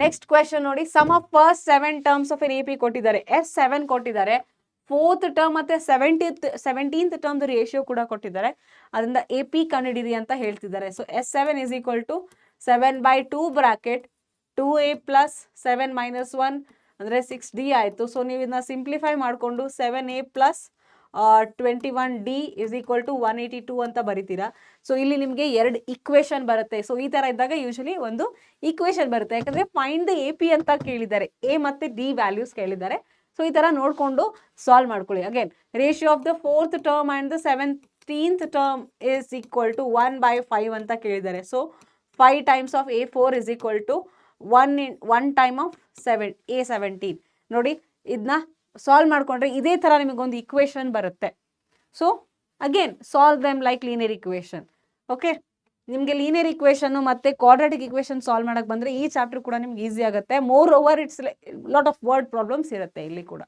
Next question ನೋಡಿ, sum of first 7 terms of an A P ಕೊಟ್ಟಿದ್ದಾರೆ, S7 ಕೊಟ್ಟಿದ್ದಾರೆ. 4th ಟರ್ಮ್ ಮತ್ತೆ 17th ಟರ್ಮ್ ರೇಷಿಯೋ ಕೂಡ ಕೊಟ್ಟಿದ್ದಾರೆ. ಅದರಿಂದ ಎ ಪಿ ಕಂಡುಹಿಡಿರಿ ಅಂತ ಹೇಳ್ತಿದ್ದಾರೆ. So S7 is equal to 7 by 2 bracket 2a plus 7 minus 1 ಅಂದ್ರೆ 6d ಆಯ್ತು. ಸೊ ನೀವು ಇದನ್ನ ಸಿಂಪ್ಲಿಫೈ ಮಾಡಿಕೊಂಡು 7a plus 21d is equal to 182 ಅಂತ ಬರಿತೀರಾ. ಸೊ ಇಲ್ಲಿ ನಿಮಗೆ ಎರಡು ಇಕ್ವೇಶನ್ ಬರುತ್ತೆ. ಸೊ ಈ ತರ ಇದ್ದಾಗ ಯೂಶಲಿ ಒಂದು ಇಕ್ವೇಶನ್ ಬರುತ್ತೆ, ಯಾಕಂದ್ರೆ ಫೈಂಡ್ ದ ಎ ಪಿ ಅಂತ ಕೇಳಿದ್ದಾರೆ, ಎ ಮತ್ತೆ ಡಿ ವ್ಯಾಲ್ಯೂಸ್ ಕೇಳಿದ್ದಾರೆ. ಸೊ ಈ ತರ ನೋಡ್ಕೊಂಡು ಸಾಲ್ವ್ ಮಾಡ್ಕೊಳ್ಳಿ. Again ratio of the 4th term and the 17th term is equal to 1 by 5 ಅಂತ ಕೇಳಿದ್ದಾರೆ. So 5 times of A4 is equal to 1 time of A17. ನೋಡಿ, ಇದನ್ನ ಸಾಲ್ವ್ ಮಾಡ್ಕೊಂಡ್ರೆ ಇದೇ ತರ ನಿಮಗೊಂದು ಇಕ್ವೇಶನ್ ಬರುತ್ತೆ. So again solve them like linear equation. Okay, ನಿಮಗೆ ಲೀನಿಯರ್ ಇಕ್ವೇಶನ್ ಮತ್ತೆ ಕ್ವಾಡ್ರಾಟಿಕ್ ಇಕ್ವೇಶನ್ ಸಾಲ್ವ್ ಮಾಡಕ್ ಬಂದ್ರೆ ಈ ಚಾಪ್ಟರ್ ಕೂಡ ನಿಮ್ಗೆ ಈಸಿ ಆಗುತ್ತೆ. More over it's lot of word problems ಇರುತ್ತೆ ಇಲ್ಲಿ ಕೂಡ.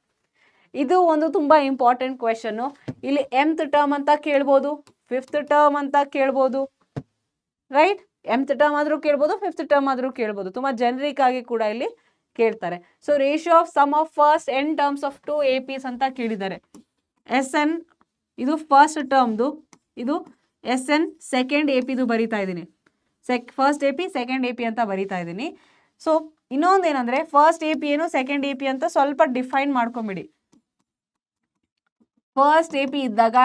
ಇದು ಒಂದು ತುಂಬಾ ಇಂಪಾರ್ಟೆಂಟ್ ಕ್ವೆಶನ್. ಇಲ್ಲಿ mth ಟರ್ಮ್ ಅಂತ ಕೇಳ್ಬೋದು, 5th ಟರ್ಮ್ ಅಂತ ಕೇಳ್ಬೋದು, ರೈಟ್. mth ಟರ್ಮ್ ಆದ್ರೂ ಕೇಳ್ಬೋದು, 5th ಟರ್ಮ್ ಆದ್ರೂ ಕೇಳ್ಬೋದು. ತುಂಬಾ ಜನರಿಕ್ ಆಗಿ ಕೂಡ ಇಲ್ಲಿ ಕೇಳ್ತಾರೆ. So ratio of sum of first n terms of 2 APs ಅಂತ ಕೇಳಿದ್ದಾರೆ. SN ಇದು ಫಸ್ಟ್ ಟರ್ಮ್ದು, ಇದು SN ಸೆಕೆಂಡ್ APದು ಬರಿತಾ ಇದ್ದೀನಿ. ಫಸ್ಟ್ AP ಸೆಕೆಂಡ್ AP ಅಂತ ಬರಿತಾ ಇದ್ದೀನಿ. ಸೊ ಇನ್ನೊಂದೇನಂದ್ರೆ ಫಸ್ಟ್ AP ಏನು, ಸೆಕೆಂಡ್ AP ಅಂತ ಸ್ವಲ್ಪ ಡಿಫೈನ್ ಮಾಡ್ಕೊಂಬಿಡಿ. ಫಸ್ಟ್ AP ಇದ್ದಾಗ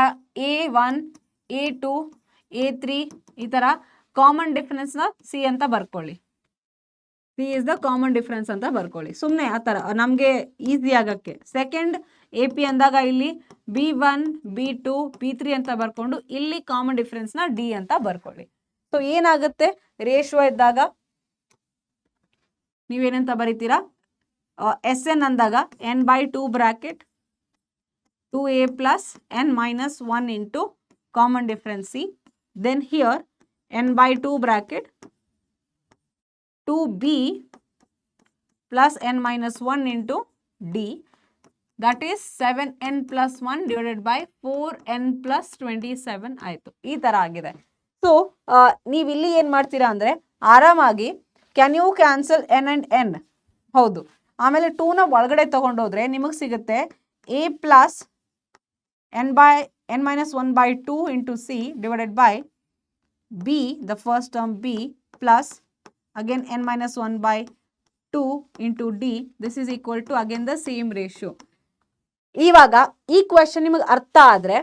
A1 A2 A3 ಈ ತರ ಕಾಮನ್ ಡಿಫರೆನ್ಸ್ ನ C ಅಂತ ಬರ್ಕೊಳ್ಳಿ. C is the common difference ಅಂತ ಬರ್ಕೊಳ್ಳಿ, ಸುಮ್ಮನೆ ಆ ತರ ನಮ್ಗೆ ಈಸಿ ಆಗಕ್ಕೆ. ಸೆಕೆಂಡ್ AP ಅಂದಾಗ ಇಲ್ಲಿ B1 B2 B3 ಅಂತ ಬರ್ಕೊಂಡು ಇಲ್ಲಿ ಕಾಮನ್ ಡಿಫರೆನ್ಸ್ ನ D ಅಂತ ಬರ್ಕೊಳ್ಳಿ. ಸೊ ಏನಾಗುತ್ತೆ, ರೇಷಿಯೋ ಇದ್ದಾಗ ನೀವೇನಂತ ಬರೀತೀರಾ, ಎಸ್ ಎನ್ ಅಂದಾಗ N by 2 bracket 2a plus n minus 1 into common difference c. Then here n by 2 bracket 2b plus n minus 1 into d, that is 7n plus 1 divided by 4n plus 27 ಆಯಿತು. ಈ ಥರ ಆಗಿದೆ. ಸೊ ನೀವು ಇಲ್ಲಿ ಏನು ಮಾಡ್ತೀರಾ ಅಂದರೆ ಆರಾಮಾಗಿ can you cancel n and n, ಹೌದು. ಆಮೇಲೆ 2ನ ಒಳಗಡೆ ತೊಗೊಂಡೋದ್ರೆ ನಿಮಗೆ ಸಿಗುತ್ತೆ a ಪ್ಲಸ್ n minus 1 by 2 into c divided by b, the first term b, plus again n minus 1 by 2 into d. This is equal to again the same ratio. ಇವಾಗ ಈ ಕ್ವೆಶ್ಚನ್ ನಿಮಗೆ ಅರ್ಥ ಆದರೆ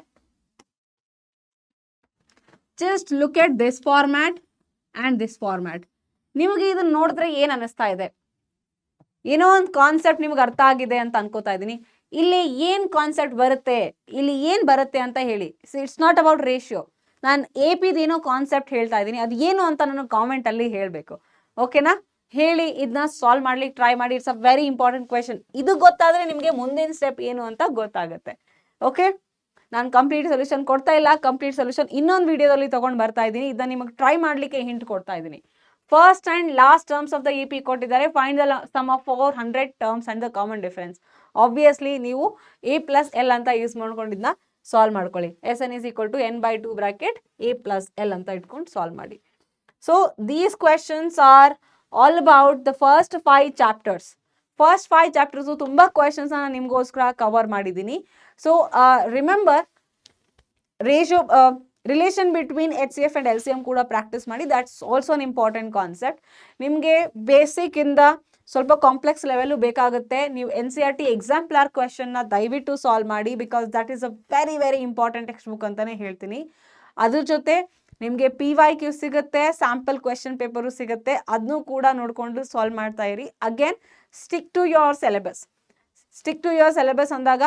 just look at this format and this format. ನಿಮಗೆ ಇದನ್ನ ನೋಡಿದ್ರೆ ಏನು ಅನ್ನಿಸ್ತಾ ಇದೆ? ಏನೋ ಒಂದು ಕಾನ್ಸೆಪ್ಟ್ ನಿಮ್ಗೆ ಅರ್ಥ ಆಗಿದೆ ಅಂತ ಅನ್ಕೋತಾ ಇದ್ದೀನಿ. ಇಲ್ಲಿ ಏನು ಕಾನ್ಸೆಪ್ಟ್ ಬರುತ್ತೆ, ಇಲ್ಲಿ ಏನು ಬರುತ್ತೆ ಅಂತ ಹೇಳಿ. It's not about ratio. ನಾನು ಎ ಪಿದೇನೋ ಕಾನ್ಸೆಪ್ಟ್ ಹೇಳ್ತಾ ಇದ್ದೀನಿ, ಅದು ಏನು ಅಂತ ನಾನು ಕಾಮೆಂಟಲ್ಲಿ ಹೇಳಬೇಕು. ಓಕೆನಾ? ಹೇಳಿ ಇದನ್ನ ಸಾಲ್ವ್ ಮಾಡ್ಲಿಕ್ಕೆ ಟ್ರೈ ಮಾಡಿ. It's a very important question. ಇದು ಗೊತ್ತಾದರೆ ನಿಮಗೆ ಮುಂದಿನ ಸ್ಟೆಪ್ ಏನು ಅಂತ ಗೊತ್ತಾಗುತ್ತೆ. ಓಕೆ, ನಾನು ಕಂಪ್ಲೀಟ್ ಸೊಲ್ಯೂಷನ್ ಕೊಡ್ತಾ ಇಲ್ಲ. ಕಂಪ್ಲೀಟ್ ಸೊಲ್ಯೂಷನ್ ಇನ್ನೊಂದು ವಿಡಿಯೋದಲ್ಲಿ ತೊಗೊಂಡು ಬರ್ತಾ ಇದ್ದೀನಿ. ಇದನ್ನ ನಿಮಗೆ ಟ್ರೈ ಮಾಡಲಿಕ್ಕೆ ಹಿಂಟ್ ಕೊಡ್ತಾ ಇದ್ದೀನಿ. First and last terms of the A P ಕೊಟ್ಟಿದ್ದಾರೆ. Find the sum of 400 terms and the common difference. Obviously ನೀವು a ಪ್ಲಸ್ ಎಲ್ ಅಂತ ಯೂಸ್ ಮಾಡ್ಕೊಂಡಿದ್ದನ್ನ ಸಾಲ್ವ್ ಮಾಡ್ಕೊಳ್ಳಿ. S N is equal to n by 2 bracket a plus L ಅಂತ ಇಟ್ಕೊಂಡು ಸಾಲ್ವ್ ಮಾಡಿ. So these questions are all about the first 5 chapters. First 5 chapters ತುಂಬ ಕ್ವೆಶನ್ಸ್ನ ನಾನು ನಿಮಗೋಸ್ಕರ ಕವರ್ ಮಾಡಿದ್ದೀನಿ. So remember ratio relation between H C F and L C M ಕೂಡ ಪ್ರಾಕ್ಟೀಸ್ ಮಾಡಿ. That's also an important concept. ನಿಮಗೆ ಬೇಸಿಕ್ಕಿಂದ ಸ್ವಲ್ಪ ಕಾಂಪ್ಲೆಕ್ಸ್ ಲೆವೆಲ್ಲು ಬೇಕಾಗುತ್ತೆ. ನೀವು N C R T exemplar ಕ್ವೆಶನ್ನ ದಯವಿಟ್ಟು ಸಾಲ್ವ್ ಮಾಡಿ. Because that is a very very important text book ಅಂತಲೇ ಹೇಳ್ತೀನಿ. ಅದ್ರ ಜೊತೆ ನಿಮಗೆ ಪಿ ವೈ ಕ್ಯೂ ಸಿಗುತ್ತೆ, ಸ್ಯಾಂಪಲ್ ಕ್ವೆಶನ್ ಪೇಪರು ಸಿಗುತ್ತೆ. ಅದನ್ನೂ ಕೂಡ ನೋಡಿಕೊಂಡು ಸಾಲ್ವ್ ಮಾಡ್ತಾ ಇರಿ. Again stick to your syllabus. Stick to your syllabus ಅಂದಾಗ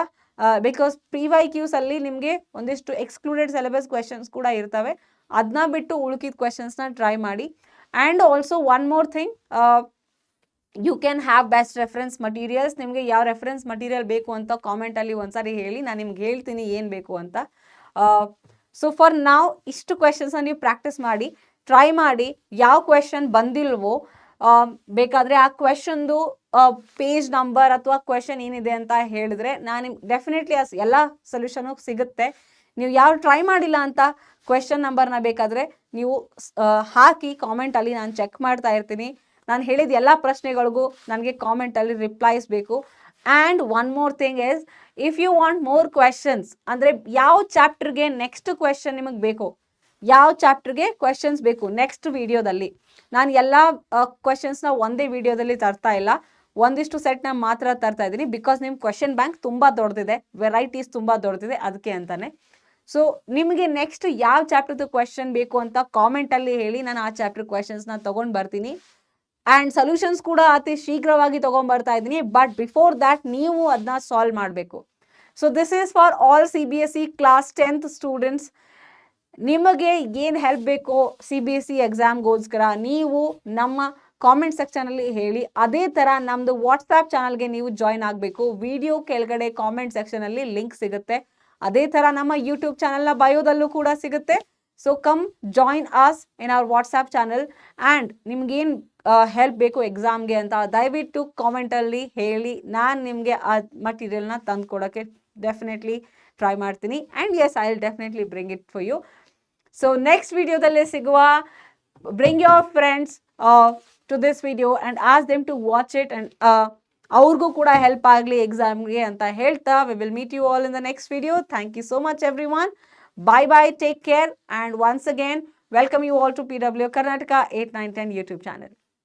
ಬಿಕಾಸ್ ಪಿ ವೈ ಕ್ಯೂಸಲ್ಲಿ ನಿಮಗೆ ಒಂದಿಷ್ಟು ಎಕ್ಸ್ಕ್ಲೂಡೆಡ್ ಸಿಲೆಬಸ್ ಕ್ವೆಶನ್ಸ್ ಕೂಡ ಇರ್ತವೆ. ಅದನ್ನ ಬಿಟ್ಟು ಉಳುಕಿದ ಕ್ವೆಶನ್ಸ್ನ ಟ್ರೈ ಮಾಡಿ. And also one more thing, you can have best reference materials. ನಿಮಗೆ ಯಾವ ರೆಫರೆನ್ಸ್ ಮಟೀರಿಯಲ್ ಬೇಕು ಅಂತ ಕಾಮೆಂಟಲ್ಲಿ ಒಂದ್ಸಾರಿ ಹೇಳಿ, ನಾನು ನಿಮ್ಗೆ ಹೇಳ್ತೀನಿ ಏನು ಬೇಕು ಅಂತ. ಸೊ ಫಾರ್ ನಾವು ಇಷ್ಟು ಕ್ವೆಶನ್ಸ್ನ ನೀವು ಪ್ರಾಕ್ಟೀಸ್ ಮಾಡಿ, ಟ್ರೈ ಮಾಡಿ. ಯಾವ ಕ್ವೆಶನ್ ಬಂದಿಲ್ವೋ ಬೇಕಾದರೆ ಆ ಕ್ವೆಶನ್ದು ಪೇಜ್ ನಂಬರ್ ಅಥವಾ ಕ್ವೆಶನ್ ಏನಿದೆ ಅಂತ ಹೇಳಿದ್ರೆ ನಾನು ನಿಮ್ಗೆ ಡೆಫಿನೆಟ್ಲಿ ಎಲ್ಲ ಸೊಲ್ಯೂಷನು ಸಿಗುತ್ತೆ. ನೀವು ಯಾವ ಟ್ರೈ ಮಾಡಿಲ್ಲ ಅಂತ ಕ್ವೆಶನ್ ನಂಬರ್ನ ಬೇಕಾದರೆ ನೀವು ಹಾಕಿ ಕಾಮೆಂಟಲ್ಲಿ, ನಾನು ಚೆಕ್ ಮಾಡ್ತಾ ಇರ್ತೀನಿ. ನಾನು ಹೇಳಿದ ಎಲ್ಲ ಪ್ರಶ್ನೆಗಳಿಗೂ ನನಗೆ ಕಾಮೆಂಟಲ್ಲಿ ರಿಪ್ಲೈಸ್ ಬೇಕು. And one more thing is, if you want more questions ಅಂದರೆ ಯಾವ ಚಾಪ್ಟರ್ಗೆ ನೆಕ್ಸ್ಟ್ ಕ್ವೆಶನ್ ನಿಮಗೆ ಬೇಕು, ಯಾವ ಚಾಪ್ಟರ್ಗೆ ಕ್ವೆಶನ್ಸ್ ಬೇಕು ನೆಕ್ಸ್ಟ್ ವಿಡಿಯೋದಲ್ಲಿ, ನಾನು ಎಲ್ಲ ಕ್ವೆಶನ್ಸ್ನ ಒಂದೇ ವಿಡಿಯೋದಲ್ಲಿ ತರ್ತಾ ಇಲ್ಲ, ಒಂದಿಷ್ಟು ಸೆಟ್ನ ಮಾತ್ರ ತರ್ತಾ ಇದ್ದೀನಿ. ಬಿಕಾಸ್ ನಿಮ್ಮ ಕ್ವೆಶನ್ ಬ್ಯಾಂಕ್ ತುಂಬ ದೊಡ್ಡದಿದೆ, ವೆರೈಟೀಸ್ ತುಂಬ ದೊಡ್ಡದಿದೆ, ಅದಕ್ಕೆ ಅಂತಾನೆ. ಸೊ ನಿಮಗೆ ನೆಕ್ಸ್ಟ್ ಯಾವ ಚಾಪ್ಟರ್ದು ಕ್ವೆಶನ್ ಬೇಕು ಅಂತ ಕಾಮೆಂಟಲ್ಲಿ ಹೇಳಿ, ನಾನು ಆ ಚಾಪ್ಟರ್ ಕ್ವೆಶನ್ಸ್ನ ತೊಗೊಂಡು ಬರ್ತೀನಿ. ಆ್ಯಂಡ್ ಸೊಲ್ಯೂಷನ್ಸ್ ಕೂಡ ಅತಿ ಶೀಘ್ರವಾಗಿ ತೊಗೊಂಡ್ಬರ್ತಾ ಇದ್ದೀನಿ. ಬಟ್ ಬಿಫೋರ್ ದ್ಯಾಟ್ ನೀವು ಅದನ್ನ ಸಾಲ್ವ್ ಮಾಡಬೇಕು. So this is for all CBSE class 10th students. ನಿಮಗೆ ಏನು ಹೆಲ್ಪ್ ಬೇಕೋ CBSE ಎಕ್ಸಾಮ್ಗೋಸ್ಕರ ನೀವು ನಮ್ಮ ಕಾಮೆಂಟ್ ಸೆಕ್ಷನಲ್ಲಿ ಹೇಳಿ. ಅದೇ ಥರ ನಮ್ಮದು ವಾಟ್ಸಾಪ್ ಚಾನಲ್ಗೆ ನೀವು ಜಾಯ್ನ್ ಆಗಬೇಕು. ವಿಡಿಯೋ ಕೆಳಗಡೆ ಕಾಮೆಂಟ್ ಸೆಕ್ಷನಲ್ಲಿ ಲಿಂಕ್ ಸಿಗುತ್ತೆ. ಅದೇ ಥರ ನಮ್ಮ ಯೂಟ್ಯೂಬ್ ಚಾನಲ್ನ ಬಯೋದಲ್ಲೂ ಕೂಡ ಸಿಗುತ್ತೆ. So come join us in our WhatsApp channel. And ನಿಮ್ಗೇನು ಹೆಲ್ಪ್ ಬೇಕು ಎಕ್ಸಾಮ್ಗೆ ಅಂತ ದಯವಿಟ್ಟು ಕಾಮೆಂಟಲ್ಲಿ ಹೇಳಿ. ನಾನು ನಿಮಗೆ ಆ ಮಟೀರಿಯಲ್ನ ತಂದು ಕೊಡೋಕ್ಕೆ ಡೆಫಿನೆಟ್ಲಿ ಟ್ರೈ ಮಾಡ್ತೀನಿ. And yes, I will definitely bring it for you. So next ವಿಡಿಯೋದಲ್ಲೇ ಸಿಗುವ. Bring your friends to this video and ask them to watch it. And ಅವ್ರಿಗೂ ಕೂಡ ಹೆಲ್ಪ್ ಆಗಲಿ ಎಕ್ಸಾಮ್ಗೆ ಅಂತ ಹೇಳ್ತಾ, we will meet you all in the next video. Thank you so much everyone. Bye bye, take care, and once again welcome you all to PW Karnataka 8, 9, 10 YouTube channel.